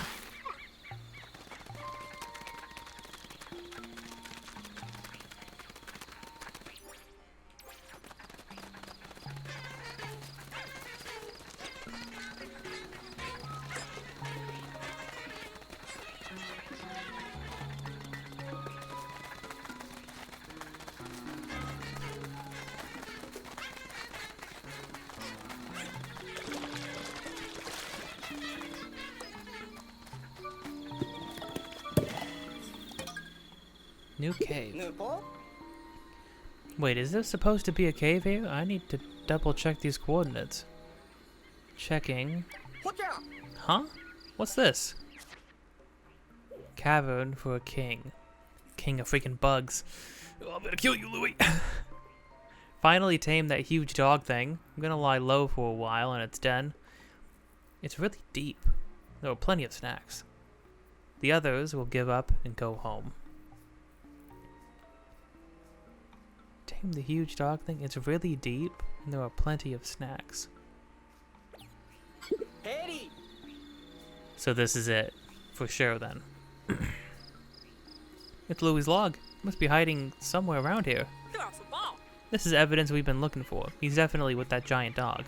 Speaker 1: New cave. Wait, is there supposed to be a cave here? I need to double check these coordinates. Checking. Huh? What's this? Cavern for a king. King of freaking bugs. Oh, I'm gonna kill you, Louie. Finally tamed that huge dog thing. I'm gonna lie low for a while in its den. It's really deep. There are plenty of snacks. The others will give up and go home. Tame the huge dog thing. It's really deep, and there are plenty of snacks.
Speaker 2: Eddie.
Speaker 1: So this is it, for sure then. It's Louie's log. Must be hiding somewhere around here. This is evidence we've been looking for. He's definitely with that giant dog.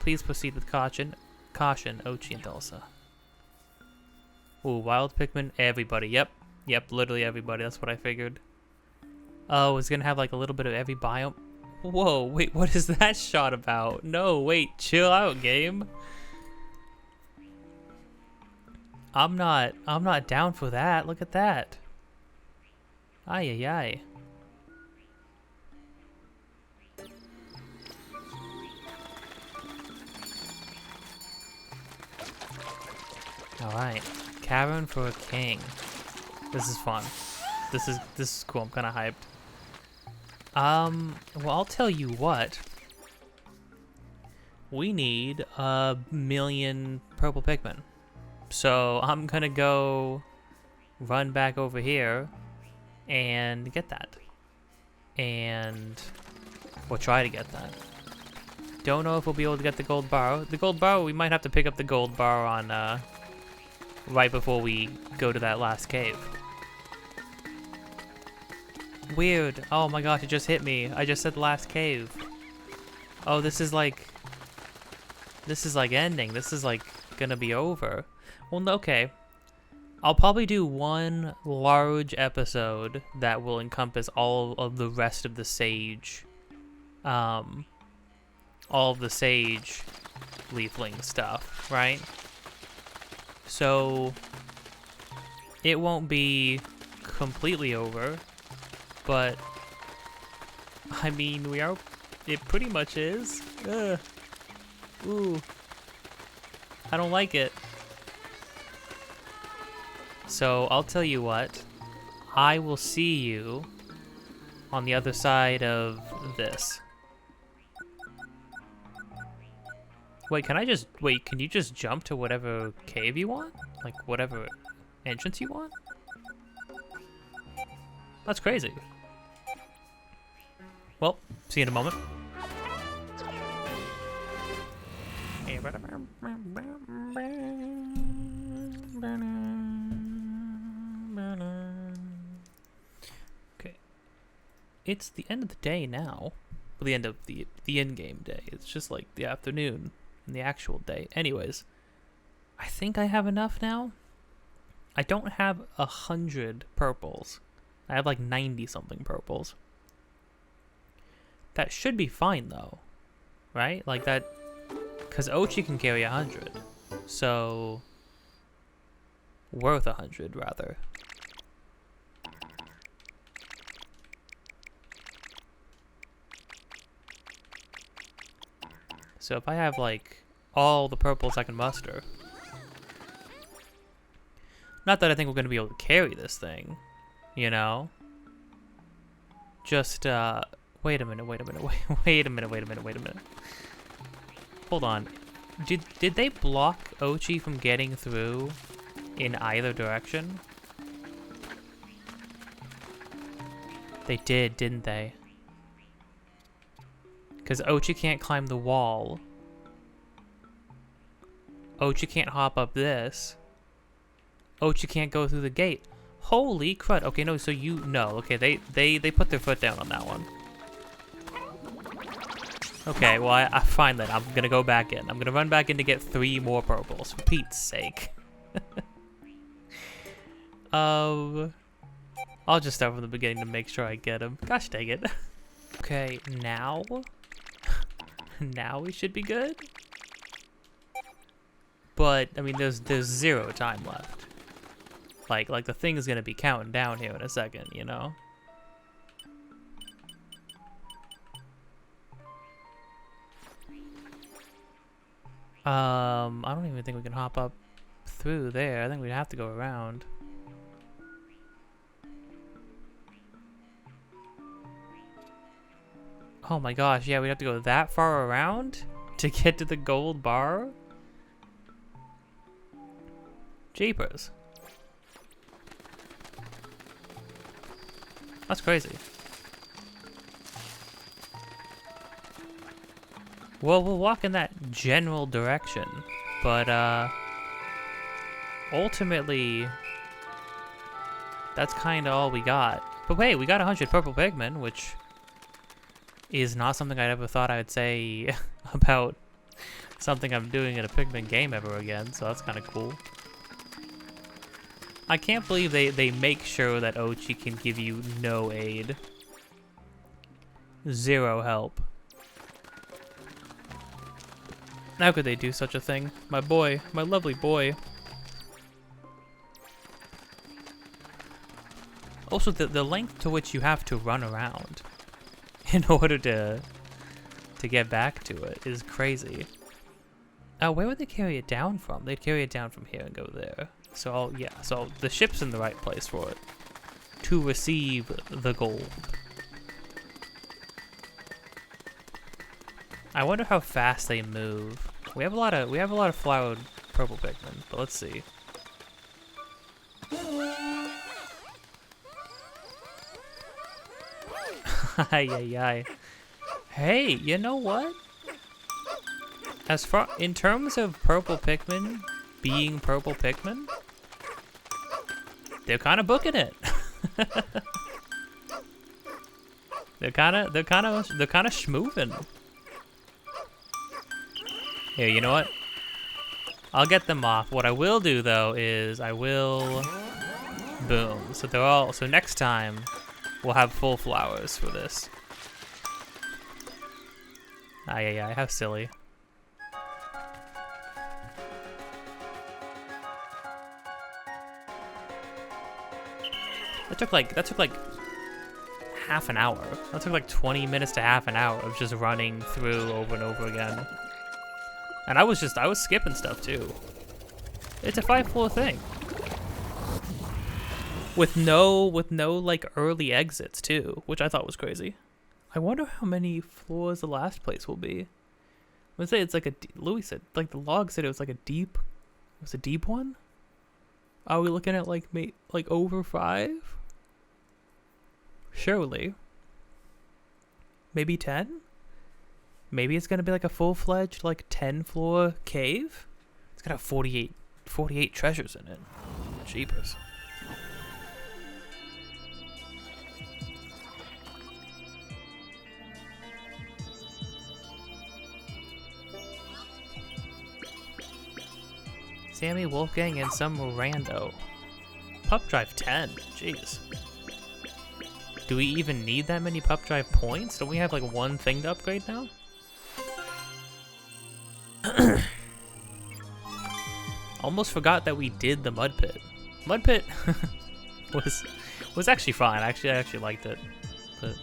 Speaker 1: Please proceed with caution. Caution, Ochi and Elsa. Ooh, wild Pikmin, everybody. Yep, literally everybody. That's what I figured. Oh, it's gonna have like a little bit of every biome. Whoa, wait, what is that shot about? No, wait, chill out, game. I'm not down for that. Look at that. Ay, ay, ay. Alright. Cavern for a king. This is fun. This is cool. I'm kind of hyped. Well, I'll tell you what. We need 1,000,000 purple Pikmin. So I'm gonna go run back over here and get that. And we'll try to get that. Don't know if we'll be able to get the gold bar. The gold bar, we might have to pick up the gold bar on right before we go to that last cave. Weird. Oh my gosh, it just hit me. I just said last cave. Oh, this is like ending. This is like gonna be over. Well, okay. I'll probably do one large episode that will encompass all of the rest of the Sage, all of the Sage leafling stuff, right? So it won't be completely over, but I mean, it pretty much is. Ugh. Ooh. I don't like it. So I'll tell you what, I will see you on the other side of this. Wait, can you just jump to whatever cave you want? Like whatever entrance you want? That's crazy. Well, see you in a moment. Okay. It's the end of the day now. Well, the end of the in-game day. It's just like the afternoon and the actual day. Anyways, I think I have enough now. I don't have 100 purples. I have like 90 something purples. That should be fine though, right? Like that, because Ochi can carry 100, so worth 100 rather. So if I have like all the purples I can muster, not that I think we're gonna be able to carry this thing, you know. Just wait a minute. Hold on. Did they block Ochi from getting through in either direction? They did, didn't they? Because Ochi can't climb the wall. Ochi can't hop up this. Ochi can't go through the gate. Holy crud. Okay, no, so you know. Okay, they put their foot down on that one. Okay, well, I fine then. I'm gonna go back in. I'm gonna run back in to get 3 more purples, for Pete's sake. I'll just start from the beginning to make sure I get him. Gosh dang it. Okay, now? Now we should be good? But, I mean, there's 0 time left. Like the thing is gonna be counting down here in a second, you know? I don't even think we can hop up through there. I think we'd have to go around. Oh my gosh, yeah, we'd have to go that far around to get to the gold bar? Jeepers. That's crazy. Well, we'll walk in that general direction, but ultimately, that's kind of all we got. But wait, we got 100 purple Pikmin, which is not something I ever thought I'd say about something I'm doing in a Pikmin game ever again, so that's kind of cool. I can't believe they make sure that Ochi can give you no aid. 0 help. How could they do such a thing? My boy, my lovely boy. Also, the length to which you have to run around in order to get back to it is crazy. Where would they carry it down from? They'd carry it down from here and go there. So, yeah, so the ship's in the right place for it. To receive the gold. I wonder how fast they move. We have a lot of flowered purple Pikmin, but let's see. Ay. Hey, you know what? As far in terms of purple Pikmin being purple Pikmin, they're kind of booking it. they're kind of schmoovin'. Here, you know what? I'll get them off. What I will do though is I will boom. So they're all. So next time we'll have full flowers for this. Ay, how silly. That took like half an hour. That took like 20 minutes to half an hour of just running through over and over again. And I was skipping stuff too. It's a 5-floor thing. With no like early exits too, which I thought was crazy. I wonder how many floors the last place will be. Let's say it's like Louis said, like the log said it was like a deep one? Are we looking at like over 5? Surely. Maybe 10? Maybe it's gonna be like a full-fledged like 10-floor cave? It's gonna have 48 treasures in it. Jeepers. Sammy, Wolfgang, and some rando. Pup Drive 10. Jeez. Do we even need that many Pup Drive points? Don't we have like one thing to upgrade now? Almost forgot that we did the mud pit. Mud pit was actually fine. I actually liked it. But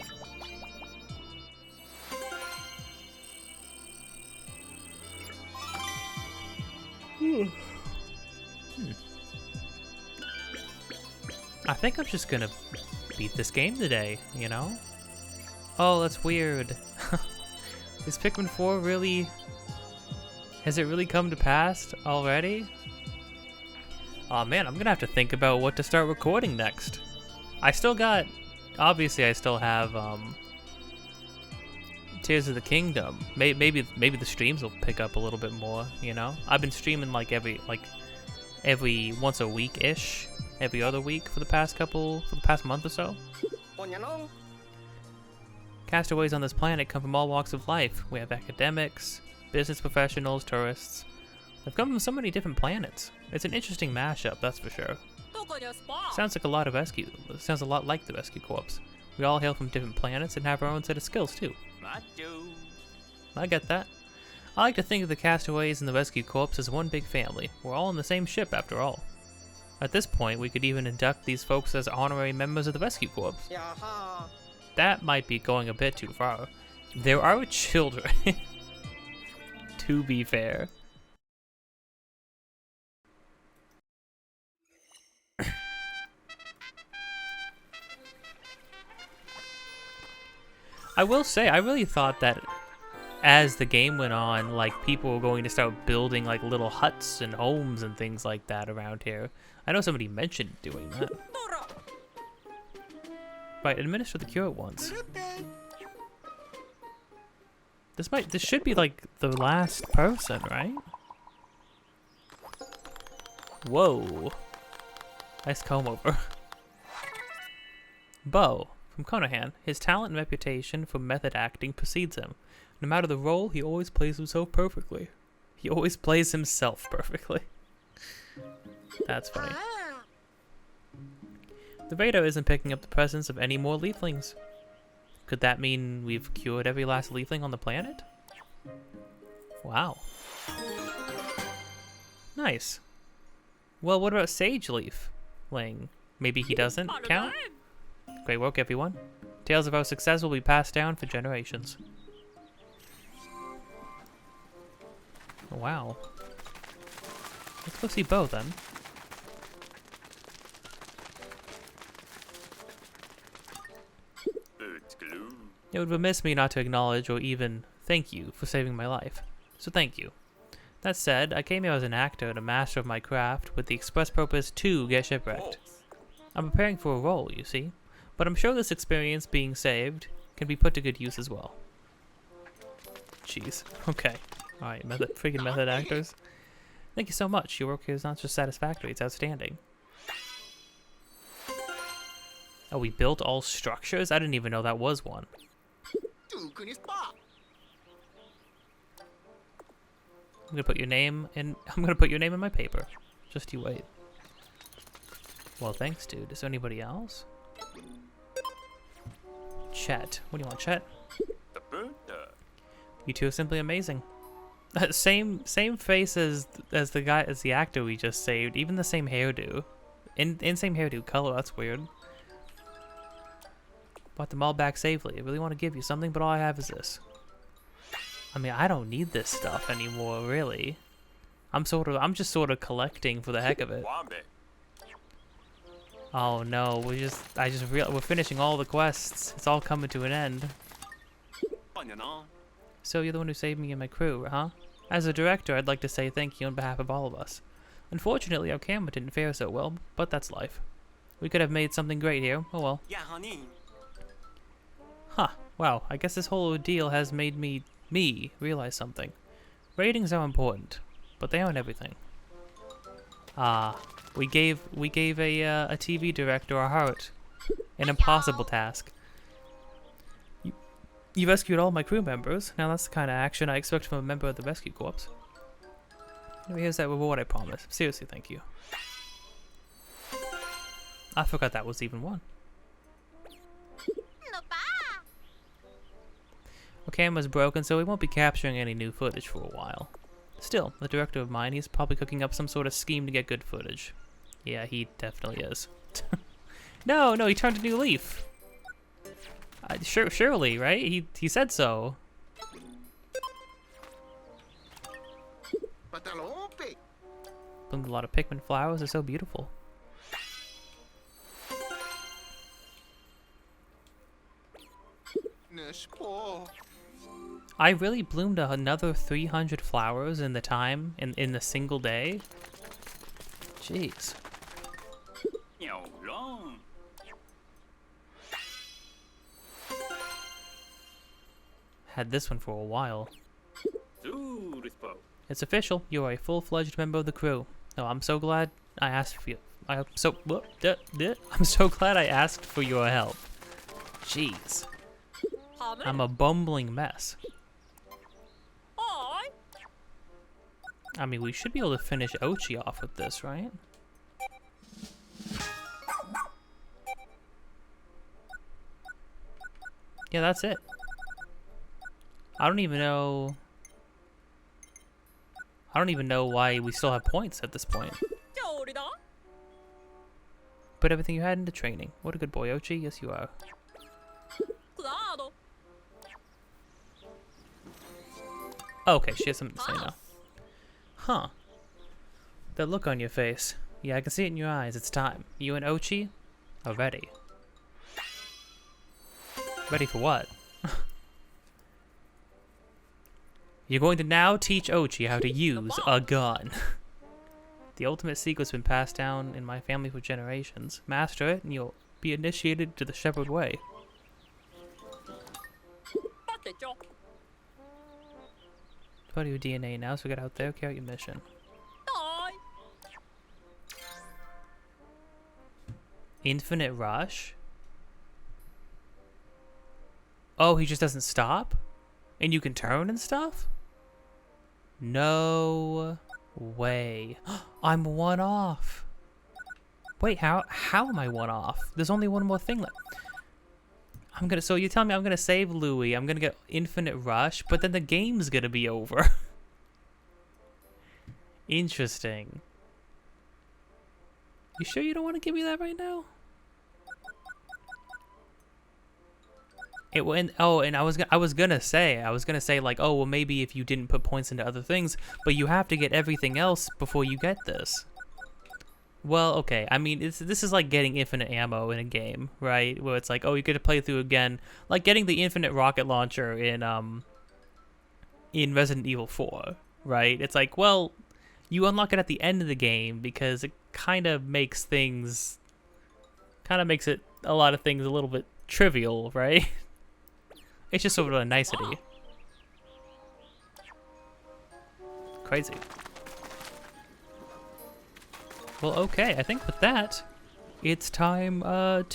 Speaker 1: I think I'm just gonna beat this game today, you know? Oh, that's weird. Is Pikmin 4 really... Has it really come to pass already? Aw man, I'm gonna have to think about what to start recording next. I still got... Obviously I still have, Tears of the Kingdom. Maybe the streams will pick up a little bit more, you know? I've been streaming like every once a week-ish. Every other week for the past month or so. Castaways on this planet come from all walks of life. We have academics, business professionals, tourists. They've come from so many different planets. It's an interesting mashup, that's for sure. Sounds like a lot like the Rescue Corps. We all hail from different planets and have our own set of skills too. I get that. I like to think of the castaways and the Rescue Corps as one big family. We're all on the same ship after all. At this point, we could even induct these folks as honorary members of the Rescue Corps. That might be going a bit too far. There are children. To be fair. I will say, I really thought that as the game went on, like, people were going to start building, like, little huts and homes and things like that around here. I know somebody mentioned doing that. Right, administer the cure at once. This should be, like, the last person, right? Whoa. Nice comb over. Bo. From Konohan, his talent and reputation for method acting precedes him. No matter the role, he always plays himself perfectly. He always plays himself perfectly. That's funny. The radar isn't picking up the presence of any more leaflings. Could that mean we've cured every last leafling on the planet? Wow. Nice. Well, what about Sage Leafling? Maybe he doesn't count? Great work, everyone. Tales of our success will be passed down for generations. Wow. Let's go see Bo then. It would remiss me not to acknowledge or even thank you for saving my life. So thank you. That said, I came here as an actor and a master of my craft with the express purpose to get shipwrecked. I'm preparing for a role, you see. But I'm sure this experience being saved can be put to good use as well. Jeez. Okay. Alright, freaking method actors. Thank you so much. Your work here is not just satisfactory, it's outstanding. Oh, we built all structures? I didn't even know that was one. I'm gonna put your name in my paper. Just you wait. Well, thanks, dude. Is there anybody else? Chet. What do you want, Chet? You two are simply amazing. Same face as the actor we just saved. Even the same hairdo. In same hairdo color. That's weird. Brought them all back safely. I really want to give you something, but all I have is this. I mean, I don't need this stuff anymore, really. I'm just sort of collecting for the heck of it. Oh no, we're finishing all the quests. It's all coming to an end. So you're the one who saved me and my crew, huh? As a director, I'd like to say thank you on behalf of all of us. Unfortunately, our camera didn't fare so well, but that's life. We could have made something great here. Oh well. Huh. Wow, I guess this whole ordeal has made me realize something. Ratings are important, but they aren't everything. We gave a TV director a heart. An impossible task. You rescued all my crew members. Now that's the kind of action I expect from a member of the Rescue Corps. Here's that reward I promise. Seriously, thank you. I forgot that was even one. Our camera's broken, so we won't be capturing any new footage for a while. Still, the director of mine, he's probably cooking up some sort of scheme to get good footage. Yeah, he definitely is. No, he turned a new leaf. Surely, right? He said so. Bloomed a lot of Pikmin flowers. They're so beautiful. I really bloomed another 300 flowers in the time, in the single day. Jeez. Had this one for a while. It's official. You are a full-fledged member of the crew. Oh, I'm so glad I asked for you. I'm so glad I asked for your help. Jeez. I'm a bumbling mess. I mean, we should be able to finish Ochi off with this, right? Yeah, that's it. I don't even know why we still have points at this point. Put everything you had into training. What a good boy, Ochi. Yes, you are. Okay, she has something to say now. Huh. That look on your face. Yeah, I can see it in your eyes. It's time. You and Ochi are ready. Ready for what? You're going to now teach Ochi how to use a gun. The ultimate secret's been passed down in my family for generations. Master it, and you'll be initiated to the Shepherd Way. Part of your DNA now, so get out there, carry out your mission. Infinite Rush? Oh, he just doesn't stop? And you can turn and stuff? No way. I'm one off. Wait, how am I one off? There's only one more thing left. So you tell me I'm gonna save Louie, I'm gonna get Infinite Rush, but then the game's gonna be over. Interesting. You sure you don't want to give me that right now? And I was gonna say like, oh well, maybe if you didn't put points into other things, but you have to get everything else before you get this. Well, okay. I mean, this is like getting infinite ammo in a game, right? Where it's like, oh, you get to play through again, like getting the infinite rocket launcher in Resident Evil 4, right? It's like, well, you unlock it at the end of the game because it kind of makes it a lot of things a little bit trivial, right? It's just sort of a nicety. Crazy. Well, okay, I think with that, it's time to...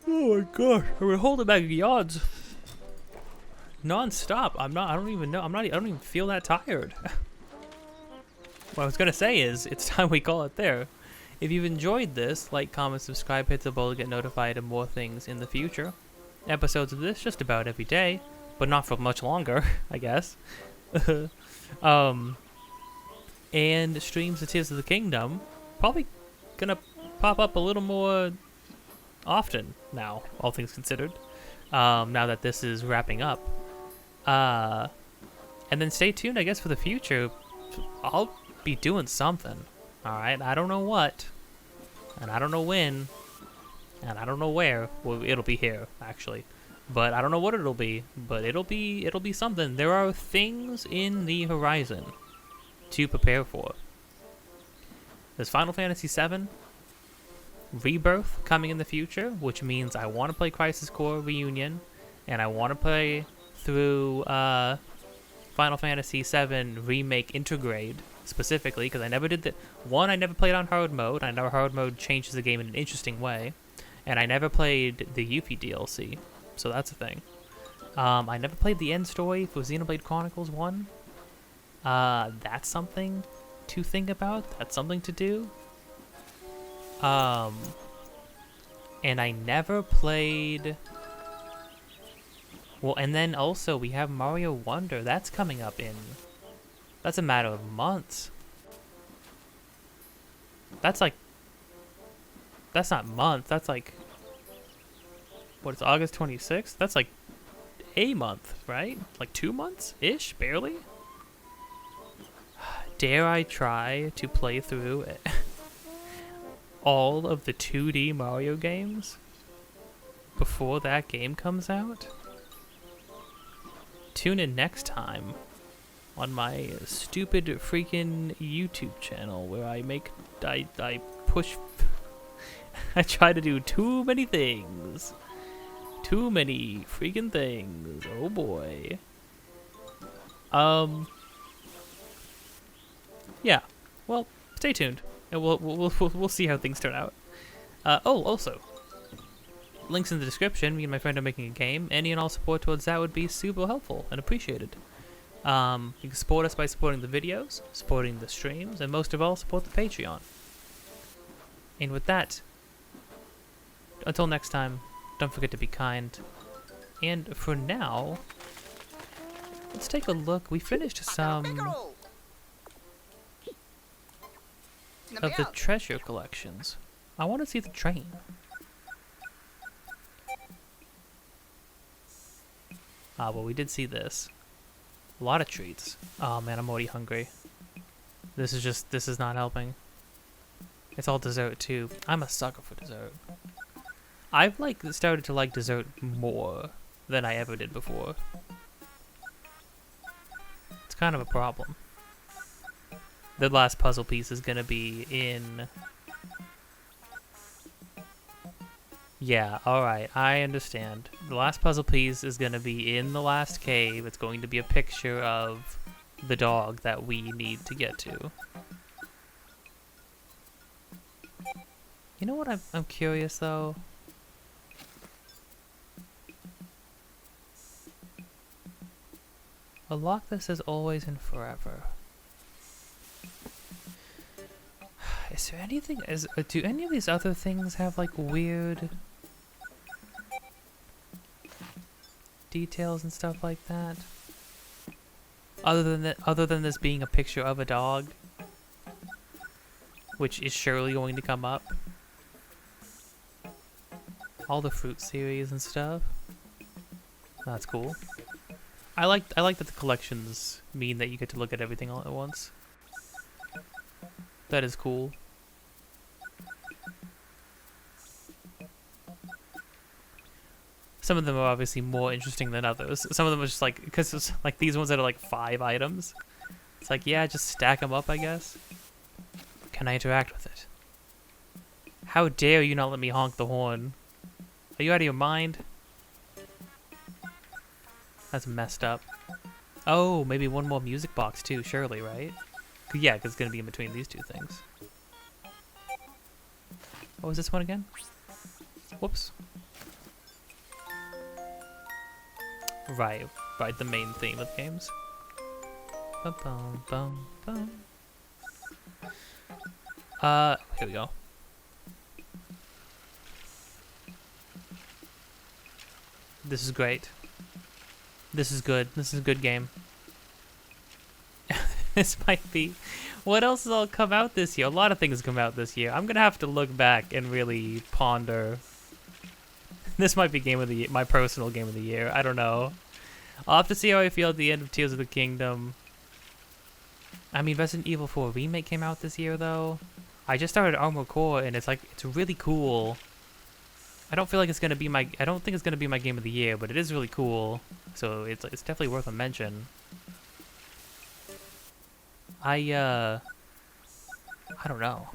Speaker 1: Oh my gosh, I'm gonna hold it back yawns. Non-stop. I don't even feel that tired. What I was gonna say is, it's time we call it there. If you've enjoyed this, like, comment, subscribe, hit the bell to get notified of more things in the future. Episodes of this just about every day, but not for much longer, I guess. And streams of Tears of the Kingdom, probably gonna pop up a little more often now, all things considered, now that this is wrapping up. And then stay tuned, I guess, for the future. I'll be doing something. Alright, I don't know what, and I don't know when, and I don't know where. Well, it'll be here, actually. But I don't know what it'll be, but it'll be something. There are things in the horizon to prepare for. There's Final Fantasy VII Rebirth coming in the future, which means I want to play Crisis Core Reunion, and I want to play through Final Fantasy VII Remake Intergrade, specifically, because I never did the... One, I never played on hard mode. I know hard mode changes the game in an interesting way. And I never played the Yuffie DLC, so that's a thing. I never played the end story for Xenoblade Chronicles 1. That's something to think about. That's something to do. And I never played Well, and then also we have Mario Wonder. That's coming up in... That's a matter of months. That's like... That's not month. That's like... What, it's August 26th? That's like a month, right? Like 2 months-ish? Barely? Dare I try to play through all of the 2D Mario games before that game comes out? Tune in next time on my stupid freaking YouTube channel where I push I try to do too many things. Too many freaking things. Oh boy. Yeah. Well, stay tuned, and we'll see how things turn out. Oh, also, links in the description. Me and my friend are making a game. Any and all support towards that would be super helpful and appreciated. You can support us by supporting the videos, supporting the streams, and most of all, support the Patreon. And with that, until next time, don't forget to be kind. And for now, let's take a look. We finished some of the treasure collections. I want to see the train. Ah, well, we did see this. A lot of treats. Oh man, I'm already hungry. This is not helping. It's all dessert too. I'm a sucker for dessert. I've started to like dessert more than I ever did before. It's kind of a problem. The last puzzle piece is gonna be in... Yeah, alright, I understand. The last puzzle piece is gonna be in the last cave. It's going to be a picture of the dog that we need to get to. You know what I'm curious though? A lock that says always and forever. Is there anything? Do any of these other things have like weird details and stuff like that? Other than this being a picture of a dog, which is surely going to come up. All the fruit series and stuff. That's cool. I like that the collections mean that you get to look at everything all at once. That is cool. Some of them are obviously more interesting than others. Some of them are just like, because it's like these ones that are like 5 items. It's like, yeah, just stack them up, I guess. Can I interact with it? How dare you not let me honk the horn? Are you out of your mind? That's messed up. Oh, maybe one more music box too, surely, right? Yeah, because it's going to be in between these two things. What was this one again? Whoops. Right, the main theme of the games. Bum, bum, bum, bum. Here we go. This is great. This is good. This is a good game. This might be... What else has all come out this year? A lot of things come out this year. I'm gonna have to look back and really ponder. This might be game of the year, my personal game of the year. I don't know. I'll have to see how I feel at the end of Tears of the Kingdom. I mean, Resident Evil 4 Remake came out this year, though. I just started Armored Core, and it's really cool. I don't feel like it's gonna be my... I don't think it's gonna be my game of the year, but it is really cool. So it's definitely worth a mention. I don't know.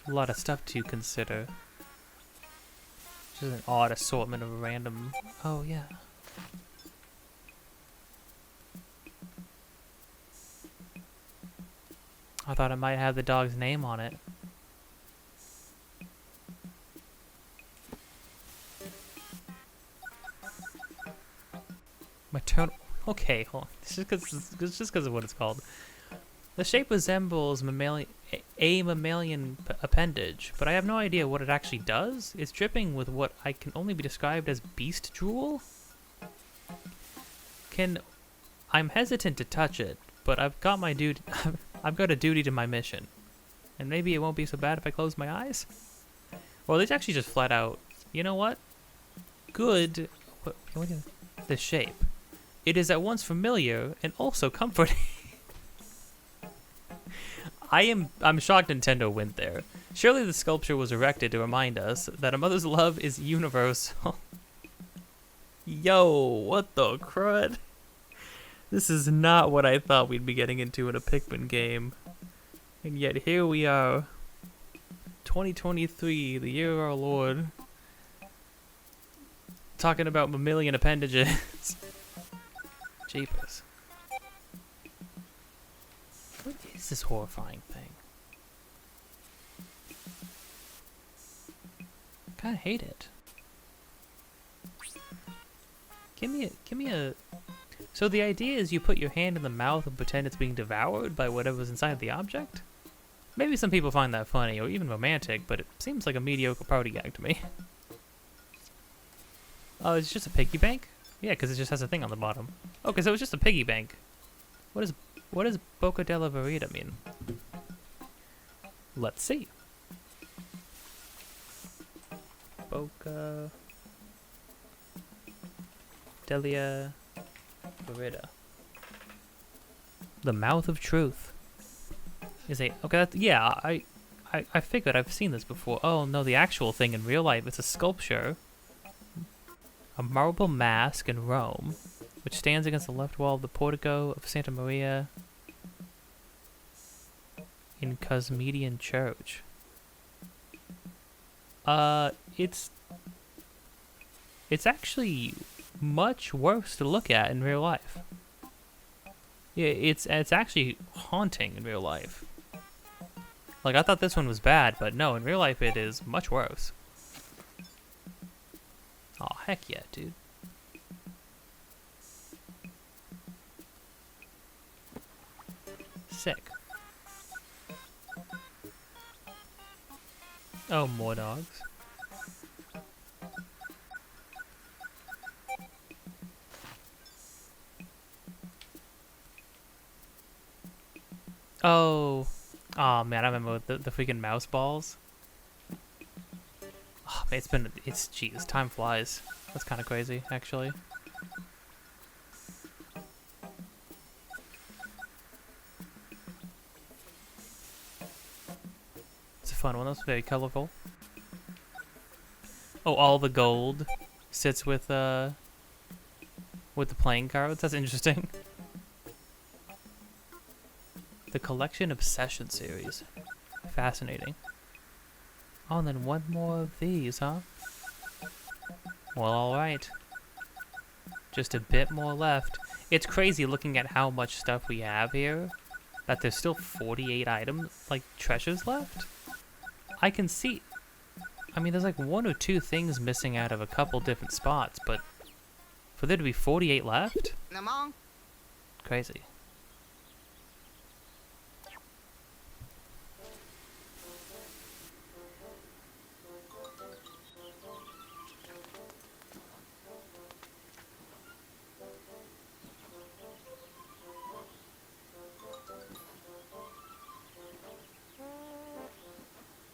Speaker 1: A lot of stuff to consider. Just an odd assortment of random... Oh, yeah. I thought it might have the dog's name on it. Maternal... Okay, hold on. It's just because of what it's called. The shape resembles mammalian... a mammalian appendage, but I have no idea what it actually does. It's dripping with what I can only be described as beast drool. I'm hesitant to touch it, but I've got my duty. I've got a duty to my mission, and maybe it won't be so bad if I close my eyes. Well, it's actually just flat out. You know what? Good. Look at the shape. It is at once familiar and also comforting. I'm shocked Nintendo went there. Surely the sculpture was erected to remind us that a mother's love is universal. Yo, what the crud? This is not what I thought we'd be getting into in a Pikmin game. And yet here we are. 2023, the year of our Lord. Talking about mammalian appendages. Jeepers. What is this horrifying thing? I kinda hate it. Give me a... So the idea is you put your hand in the mouth and pretend it's being devoured by whatever's inside the object? Maybe some people find that funny or even romantic, but it seems like a mediocre party gag to me. Oh, it's just a piggy bank? Yeah, because it just has a thing on the bottom. Okay, so it's just a piggy bank. What does Boca della Verita mean? Let's see. Boca della Verita. The mouth of truth. Is a okay? Yeah, I figured I've seen this before. Oh no, the actual thing in real life. It's a sculpture. A marble mask in Rome, which stands against the left wall of the portico of Santa Maria in Cosmedian Church. It's actually much worse to look at in real life. Yeah, it's actually haunting in real life. Like, I thought this one was bad, but no, in real life it is much worse. Oh, heck yeah, dude. Sick. Oh, more dogs. Oh. Oh, man, I remember the freaking mouse balls. Oh, man, jeez, time flies. That's kind of crazy, actually. It's a fun one, that's very colorful. Oh, all the gold sits with the playing cards. That's interesting. The Collection Obsession series. Fascinating. Oh, and then one more of these, huh? Well, alright. Just a bit more left. It's crazy looking at how much stuff we have here, that there's still 48 items, like, treasures left? I can see... I mean, there's like one or two things missing out of a couple different spots, but for there to be 48 left? Crazy.